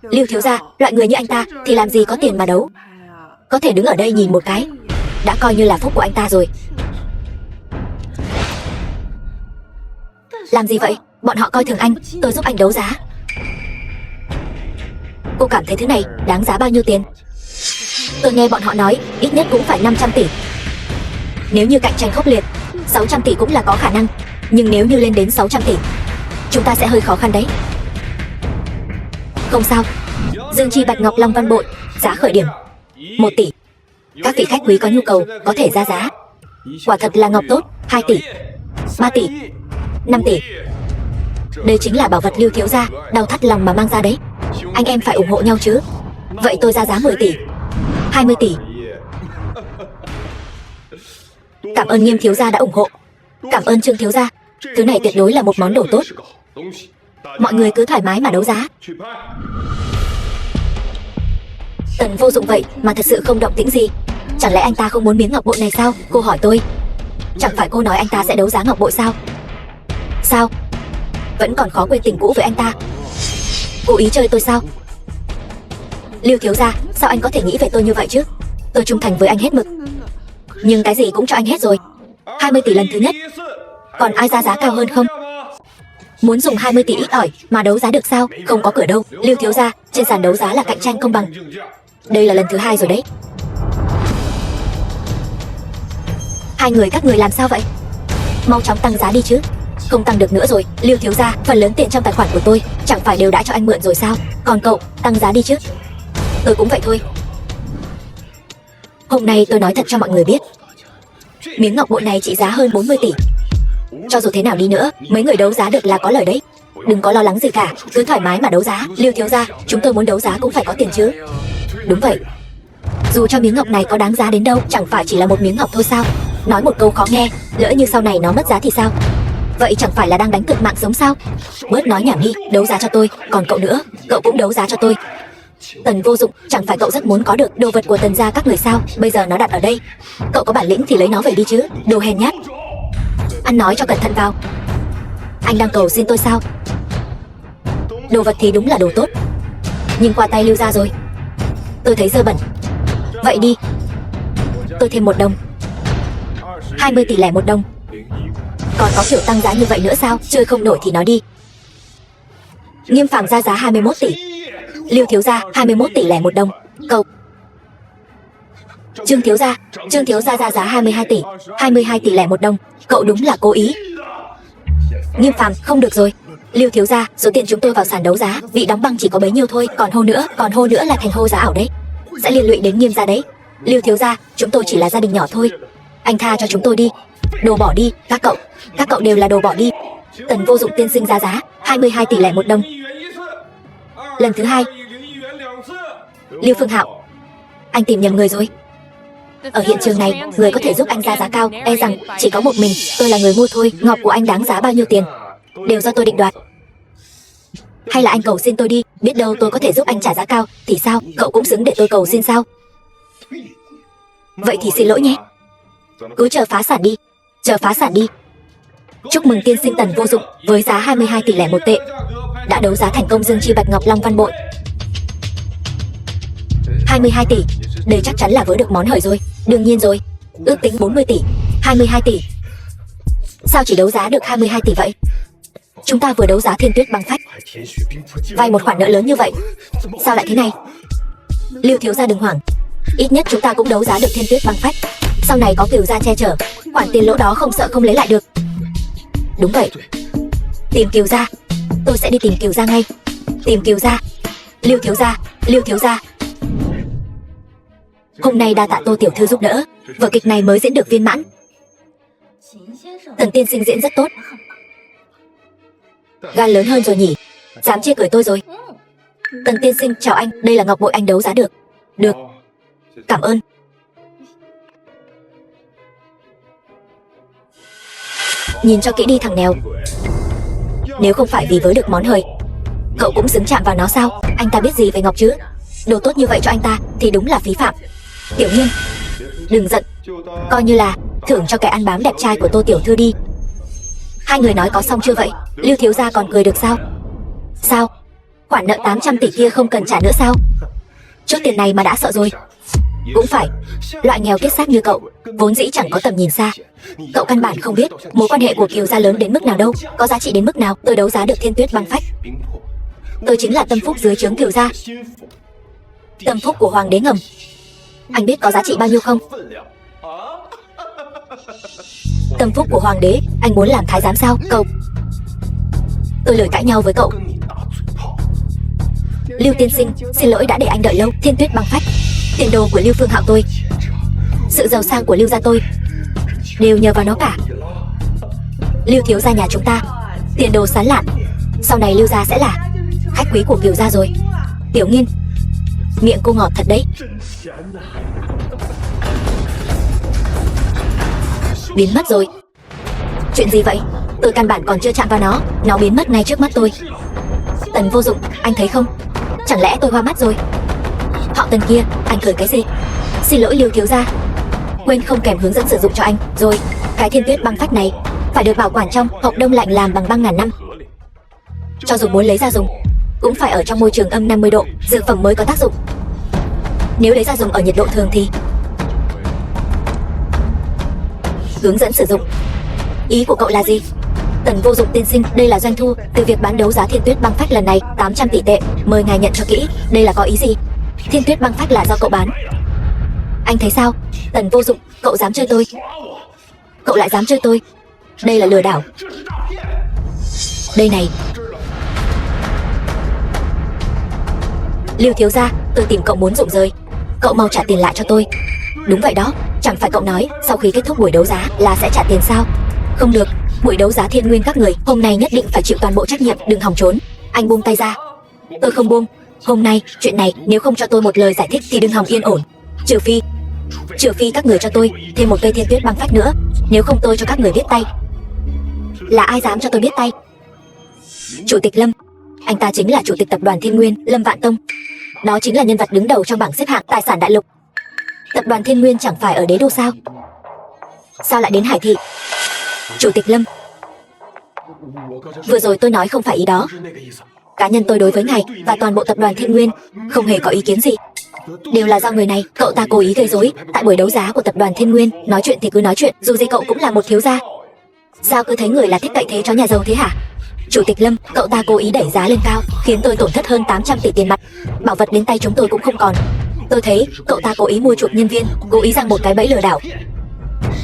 Lưu thiếu gia, loại người như anh ta thì làm gì có tiền mà đấu. Có thể đứng ở đây nhìn một cái đã coi như là phúc của anh ta rồi. Làm gì vậy? Bọn họ coi thường anh, tôi giúp anh đấu giá. Cô cảm thấy thứ này đáng giá bao nhiêu tiền? Tôi nghe bọn họ nói ít nhất cũng phải 500 tỷ. Nếu như cạnh tranh khốc liệt, 600 tỷ cũng là có khả năng. Nhưng nếu như lên đến 600 tỷ, chúng ta sẽ hơi khó khăn đấy. Không sao. Dương chi bạch ngọc long văn bội, giá khởi điểm 1 tỷ. Các vị khách quý có nhu cầu có thể ra giá. Quả thật là ngọc tốt. 2 tỷ, 3 tỷ, 5 tỷ. Đây chính là bảo vật Lưu thiếu gia đau thắt lòng mà mang ra đấy. Anh em phải ủng hộ nhau chứ. Vậy tôi ra giá 10 tỷ, 20 tỷ. Cảm ơn Nghiêm thiếu gia đã ủng hộ. Cảm ơn Trương thiếu gia. Thứ này tuyệt đối là một món đồ tốt. Mọi người cứ thoải mái mà đấu giá. Tần Vô Dụng vậy mà thật sự không động tĩnh gì. Chẳng lẽ anh ta không muốn miếng ngọc bội này sao? Cô hỏi tôi. Chẳng phải cô nói anh ta sẽ đấu giá ngọc bội sao? Sao? Vẫn còn khó quên tình cũ với anh ta. Cố ý chơi tôi sao? Lưu thiếu gia, sao anh có thể nghĩ về tôi như vậy chứ? Tôi trung thành với anh hết mực, nhưng cái gì cũng cho anh hết rồi. 20 tỷ lần thứ nhất, còn ai ra giá cao hơn không? Muốn dùng 20 tỷ ít ỏi mà đấu giá được sao? Không có cửa đâu. Lưu thiếu gia, trên sàn đấu giá là cạnh tranh công bằng. Đây là lần thứ 2 rồi đấy. Hai người các người làm sao vậy? Mau chóng tăng giá đi chứ. Không tăng được nữa rồi. Lưu thiếu gia, phần lớn tiền trong tài khoản của tôi chẳng phải đều đã cho anh mượn rồi sao? Còn cậu, tăng giá đi chứ. Tôi cũng vậy thôi. Hôm nay tôi nói thật cho mọi người biết, miếng ngọc bội này trị giá hơn 40 tỷ. Cho dù thế nào đi nữa, mấy người đấu giá được là có lời đấy. Đừng có lo lắng gì cả, cứ thoải mái mà đấu giá. Lưu thiếu gia, chúng tôi muốn đấu giá cũng phải có tiền chứ. Đúng vậy. Dù cho miếng ngọc này có đáng giá đến đâu, chẳng phải chỉ là một miếng ngọc thôi sao? Nói một câu khó nghe, lỡ như sau này nó mất giá thì sao? Vậy chẳng phải là đang đánh cược mạng sống sao? Bớt nói nhảm đi, đấu giá cho tôi. Còn cậu nữa, cậu cũng đấu giá cho tôi. Tần Vô Dụng, chẳng phải cậu rất muốn có được đồ vật của Tần gia các người sao? Bây giờ nó đặt ở đây, cậu có bản lĩnh thì lấy nó về đi chứ. Đồ hèn nhát. Ăn nói cho cẩn thận vào. Anh đang cầu xin tôi sao? Đồ vật thì đúng là đồ tốt, nhưng qua tay Lưu gia rồi, tôi thấy dơ bẩn. Vậy đi, tôi thêm 1 đồng. 20 tỷ lẻ 1 đồng. Còn có kiểu tăng giá như vậy nữa sao? Chơi không nổi thì nói đi. Nghiêm Phàm ra giá 21 tỷ. Lưu thiếu gia 21 tỷ lẻ 1 đồng. Cậu. Trương thiếu gia ra giá 22 tỷ. 22 tỷ lẻ 1 đồng. Cậu đúng là cố ý. Nghiêm Phàm, không được rồi. Lưu thiếu gia, số tiền chúng tôi vào sàn đấu giá bị đóng băng chỉ có bấy nhiêu thôi, còn hô nữa là thành hô giá ảo đấy, sẽ liên lụy đến Nghiêm gia đấy. Lưu thiếu gia, chúng tôi chỉ là gia đình nhỏ thôi, anh tha cho chúng tôi đi. Đồ bỏ đi, các cậu đều là đồ bỏ đi. Tần Vô Dụng tiên sinh ra giá 22 tỷ lẻ 1 đồng. Lần thứ 2. Lưu Phương Hạo, anh tìm nhầm người rồi. Ở hiện trường này, người có thể giúp anh ra giá cao e rằng chỉ có một mình tôi là người mua thôi. Ngọc của anh đáng giá bao nhiêu tiền đều do tôi định đoạt. Hay là anh cầu xin tôi đi, biết đâu tôi có thể giúp anh trả giá cao thì sao? Cậu cũng xứng để tôi cầu xin sao? Vậy thì xin lỗi nhé. Cứ chờ phá sản đi. Chúc mừng tiên sinh Tần Vô Dụng, với giá 22 tỷ lẻ 1 tệ đã đấu giá thành công Dương Chi Bạch Ngọc Long Văn Bội. 22 tỷ, đây chắc chắn là vớ được món hời rồi. Đương nhiên rồi, ước tính 40 tỷ. 22 tỷ, sao chỉ đấu giá được 22 tỷ vậy? Chúng ta vừa đấu giá Thiên Tuyết Băng Phách, vay một khoản nợ lớn như vậy, sao lại thế này? Lưu thiếu gia đừng hoảng, ít nhất chúng ta cũng đấu giá được Thiên Tuyết Băng Phách, sau này có Cửu gia che chở, khoản tiền lỗ đó không sợ không lấy lại được. Đúng vậy, tìm Cửu gia, tôi sẽ đi tìm Cửu gia ngay. Tìm Cửu gia. Lưu thiếu gia, hôm nay đa tạ Tô tiểu thư giúp đỡ, vở kịch này mới diễn được viên mãn. Tần tiên sinh diễn rất tốt. Gan lớn hơn rồi nhỉ, dám chê cười tôi rồi. Tần tiên sinh chào anh, đây là ngọc bội anh đấu giá được. Được, cảm ơn. Nhìn cho kỹ đi thằng Nèo, nếu không phải vì vớ được món hời, cậu cũng xứng chạm vào nó sao? Anh ta biết gì về ngọc chứ? Đồ tốt như vậy cho anh ta thì đúng là phí phạm. Tiểu Nhiên, đừng giận, coi như là thưởng cho kẻ ăn bám đẹp trai của Tô tiểu thư đi. Hai người nói có xong chưa vậy? Lưu thiếu gia còn cười được sao? Sao? Khoản nợ 800 tỷ kia không cần trả nữa sao? Chút tiền này mà đã sợ rồi. Cũng phải, loại nghèo kiết xác như cậu vốn dĩ chẳng có tầm nhìn xa. Cậu căn bản không biết mối quan hệ của Kiều gia lớn đến mức nào đâu, có giá trị đến mức nào. Tôi đấu giá được Thiên Tuyết Băng Phách, tôi chính là tâm phúc dưới trướng Kiều gia, tâm phúc của hoàng đế ngầm. Anh biết có giá trị bao nhiêu không? Tâm phúc của hoàng đế, anh muốn làm thái giám sao? Cậu, tôi lười cãi nhau với cậu. Lưu tiên sinh, xin lỗi đã để anh đợi lâu. Thiên Tuyết Băng Phách, tiền đồ của Lưu Phương Hạo tôi, sự giàu sang của Lưu gia tôi đều nhờ vào nó cả. Lưu thiếu gia nhà chúng ta tiền đồ sáng lạn, sau này Lưu gia sẽ là khách quý của Kiều gia rồi. Tiểu Nghiên, miệng cô ngọt thật đấy. Biến mất rồi. Chuyện gì vậy? Tôi căn bản còn chưa chạm vào nó biến mất ngay trước mắt tôi. Tần Vô Dụng, anh thấy không? Chẳng lẽ tôi hoa mắt rồi? Họ Tần kia, anh cười cái gì? Xin lỗi Lưu thiếu gia, quên không kèm hướng dẫn sử dụng cho anh rồi. Cái Thiên Tuyết Băng Phách này phải được bảo quản trong hộp đông lạnh làm bằng băng ngàn năm. Cho dù muốn lấy ra dùng cũng phải ở trong môi trường âm 50 độ, dược phẩm mới có tác dụng. Nếu lấy ra dùng ở nhiệt độ thường thì... Hướng dẫn sử dụng, ý của cậu là gì? Tần Vô Dụng tiên sinh, đây là doanh thu từ việc bán đấu giá Thiên Tuyết Băng Phách lần này, 800 tỷ tệ, mời ngài nhận cho kỹ. Đây là có ý gì? Thiên Tuyết Băng Phách là do cậu bán, anh thấy sao? Tần Vô Dụng, cậu dám chơi tôi? Cậu lại dám chơi tôi? Đây là lừa đảo. Đây này, Lưu thiếu gia, tôi tìm cậu muốn rụng rời, cậu mau trả tiền lại cho tôi. Đúng vậy đó, chẳng phải cậu nói sau khi kết thúc buổi đấu giá là sẽ trả tiền sao? Không được, buổi đấu giá Thiên Nguyên các người hôm nay nhất định phải chịu toàn bộ trách nhiệm, đừng hòng trốn. Anh buông tay ra. Tôi không buông. Hôm nay, chuyện này nếu không cho tôi một lời giải thích thì đừng hòng yên ổn. Trừ phi các người cho tôi thêm một cây Thiên Tuyết Băng Phách nữa, nếu không tôi cho các người biết tay. Là ai dám cho tôi biết tay? Chủ tịch Lâm, anh ta chính là chủ tịch tập đoàn Thiên Nguyên, Lâm Vạn Tông. Đó chính là nhân vật đứng đầu trong bảng xếp hạng tài sản đại lục. Tập đoàn Thiên Nguyên chẳng phải ở đế đô sao? Sao lại đến Hải Thị? Chủ tịch Lâm, vừa rồi tôi nói không phải ý đó. Cá nhân tôi đối với ngài và toàn bộ tập đoàn Thiên Nguyên không hề có ý kiến gì. Đều là do người này, cậu ta cố ý gây rối tại buổi đấu giá của tập đoàn Thiên Nguyên. Nói chuyện thì cứ nói chuyện, dù gì cậu cũng là một thiếu gia. Sao cứ thấy người là thích cậy thế cho nhà giàu thế hả? Chủ tịch Lâm, cậu ta cố ý đẩy giá lên cao, khiến tôi tổn thất hơn 800 tỷ tiền mặt. Bảo vật đến tay chúng tôi cũng không còn. Tôi thấy cậu ta cố ý mua chuộc nhân viên, cố ý giăng một cái bẫy lừa đảo.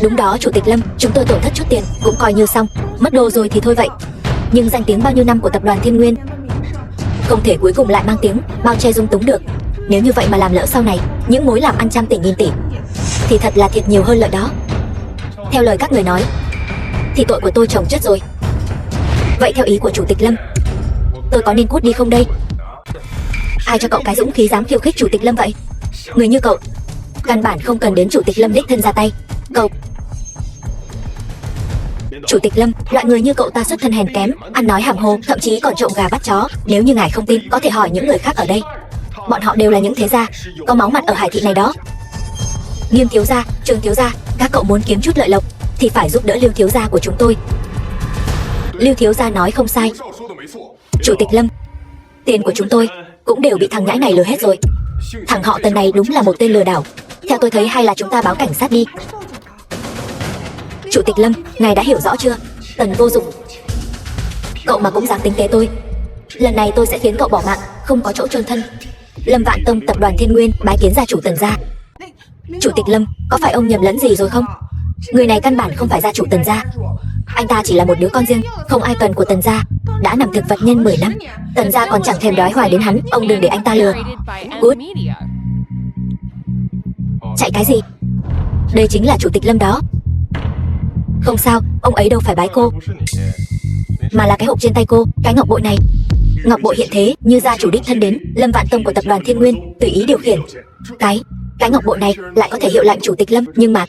Đúng đó Chủ tịch Lâm, chúng tôi tổn thất chút tiền cũng coi như xong, mất đồ rồi thì thôi vậy. Nhưng danh tiếng bao nhiêu năm của tập đoàn Thiên Nguyên không thể cuối cùng lại mang tiếng bao che dung túng được. Nếu như vậy mà làm lỡ sau này những mối làm ăn trăm tỷ nghìn tỷ thì thật là thiệt nhiều hơn lợi đó. Theo lời các người nói thì tội của tôi chồng chất rồi. Vậy theo ý của Chủ tịch Lâm, tôi có nên cút đi không đây? Ai cho cậu cái dũng khí dám khiêu khích Chủ tịch Lâm vậy? Người như cậu căn bản không cần đến Chủ tịch Lâm đích thân ra tay. Cậu Chủ tịch Lâm, loại người như cậu ta xuất thân hèn kém, ăn nói hàm hồ, thậm chí còn trộm gà bắt chó. Nếu như ngài không tin, có thể hỏi những người khác ở đây. Bọn họ đều là những thế gia có máu mặt ở Hải Thị này đó. Nghiêm thiếu gia, Trương thiếu gia, các cậu muốn kiếm chút lợi lộc thì phải giúp đỡ Lưu thiếu gia của chúng tôi. Lưu thiếu gia nói không sai. Chủ tịch Lâm, tiền của chúng tôi cũng đều bị thằng nhãi này lừa hết rồi. Thằng họ Tần này đúng là một tên lừa đảo. Theo tôi thấy hay là chúng ta báo cảnh sát đi. Chủ tịch Lâm, ngài đã hiểu rõ chưa? Tần vô dụng, cậu mà cũng dám tính kế tôi, lần này tôi sẽ khiến cậu bỏ mạng, không có chỗ chôn thân. Lâm Vạn Tông tập đoàn Thiên Nguyên bái kiến gia chủ Tần gia. Chủ tịch Lâm, có phải ông nhầm lẫn gì rồi không? Người này căn bản không phải gia chủ Tần gia. Anh ta chỉ là một đứa con riêng, không ai cần của Tần gia. Đã nằm thực vật nhân 10 năm, Tần gia còn chẳng thèm đói hoài đến hắn. Ông đừng để anh ta lừa. Cút. Chạy cái gì? Đây chính là Chủ tịch Lâm đó. Không sao, ông ấy đâu phải bái cô, mà là cái hộp trên tay cô, cái ngọc bội này. Ngọc bội hiện thế như gia chủ đích thân đến Lâm Vạn Tông của tập đoàn Thiên Nguyên tùy ý điều khiển. Cái ngọc bội này lại có thể hiệu lệnh Chủ tịch Lâm. Nhưng mà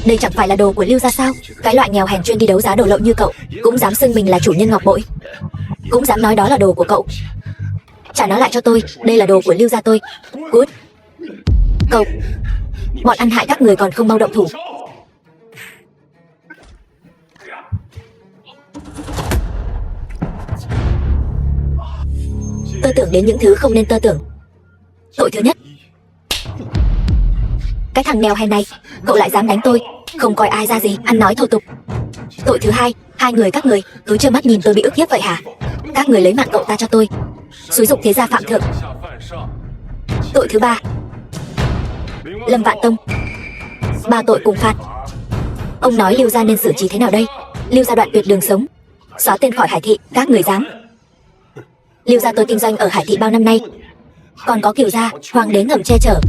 đây chẳng phải là đồ của Lưu gia sao? Cái loại nghèo hèn chuyên đi đấu giá đồ lậu như cậu cũng dám xưng mình là chủ nhân ngọc bội, cũng dám nói đó là đồ của cậu. Trả nó lại cho tôi, đây là đồ của Lưu gia tôi. Cút. Cậu, bọn ăn hại các người còn không mau động thủ. Tơ tưởng đến những thứ không nên tơ tưởng. Tội thứ nhất, cái thằng nghèo hèn này, cậu lại dám đánh tôi, không coi ai ra gì, ăn nói thô tục. Tội thứ hai, hai người các người cứ trơ mắt nhìn tôi bị ức hiếp vậy hả? Các người lấy mạng cậu ta cho tôi, xúi giục thế gia phạm thượng. Tội thứ ba, Lâm Vạn Tông, ba tội cùng phạt. Ông nói Lưu gia nên xử trí thế nào đây? Lưu gia đoạn tuyệt đường sống, xóa tên khỏi Hải Thị, các người dám? Lưu gia tôi kinh doanh ở Hải Thị bao năm nay, còn có Kiều gia, hoàng đế ngầm che chở.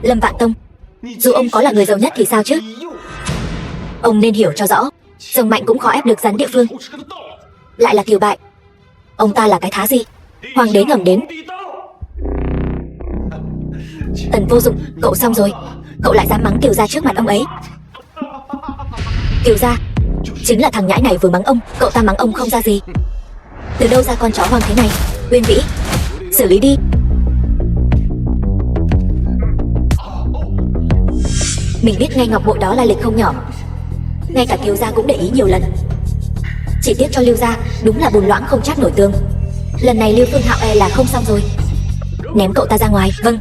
Lâm Vạn Tông, dù ông có là người giàu nhất thì sao chứ? Ông nên hiểu cho rõ, rồng mạnh cũng khó ép được rắn địa phương. Lại là Kiều bại, ông ta là cái thá gì? Hoàng đế ngầm đến. Tần vô dụng, cậu xong rồi. Cậu lại dám mắng Kiều gia trước mặt ông ấy. Kiều gia chính là thằng nhãi này vừa mắng ông, cậu ta mắng ông không ra gì. Từ đâu ra con chó hoang thế này? Uyên Vĩ, xử lý đi. Mình biết ngay ngọc bội đó là lịch không nhỏ, ngay cả Kiều gia cũng để ý nhiều lần. Chỉ tiếc cho Lưu gia đúng là bùn loãng không chắc nổi tường. Lần này Lưu Phương Hạo e là không xong rồi. Ném cậu ta ra ngoài. Vâng.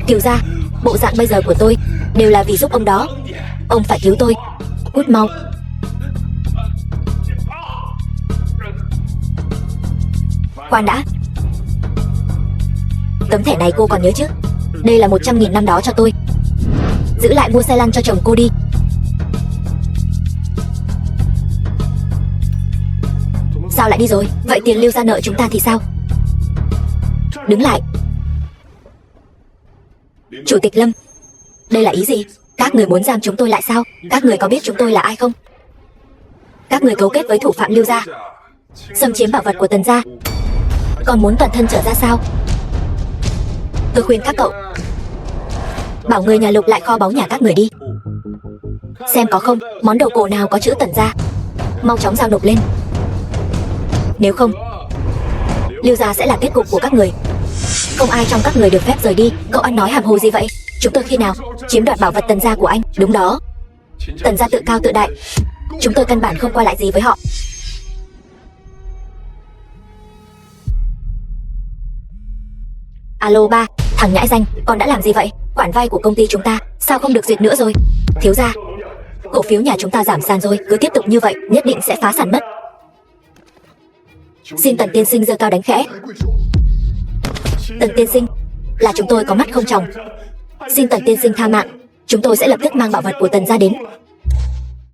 Kiều gia, bộ dạng bây giờ của tôi đều là vì giúp ông đó. Ông phải cứu tôi. Cút mau. Khoan đã, tấm thẻ này cô còn nhớ chứ? Đây là 100.000 năm đó cho tôi. Giữ lại mua xe lăn cho chồng cô đi. Sao lại đi rồi? Vậy tiền Lưu gia nợ chúng ta thì sao? Đứng lại. Chủ tịch Lâm, đây là ý gì? Các người muốn giam chúng tôi lại sao? Các người có biết chúng tôi là ai không? Các người cấu kết với thủ phạm Lưu gia, xâm chiếm bảo vật của Tần gia, còn muốn toàn thân trở ra sao? Tôi khuyên các cậu bảo người nhà lục lại kho báu nhà các người đi, xem có không món đồ cổ nào có chữ Tần gia. Mau chóng giao nộp lên. Nếu không, Lưu gia sẽ là kết cục của các người. Không ai trong các người được phép rời đi. Cậu ăn nói hàm hồ gì vậy? Chúng tôi khi nào chiếm đoạt bảo vật Tần gia của anh? Đúng đó, Tần gia tự cao tự đại, chúng tôi căn bản không qua lại gì với họ. Alo ba, thằng nhãi danh, con đã làm gì vậy? Khoản vay của công ty chúng ta sao không được duyệt nữa rồi? Thiếu gia, cổ phiếu nhà chúng ta giảm sàn rồi, cứ tiếp tục như vậy nhất định sẽ phá sản mất. Xin Tần tiên sinh giơ cao đánh khẽ. Tần tiên sinh, là chúng tôi có mắt không tròng. Xin Tần tiên sinh tha mạng, chúng tôi sẽ lập tức mang bảo vật của Tần gia đến.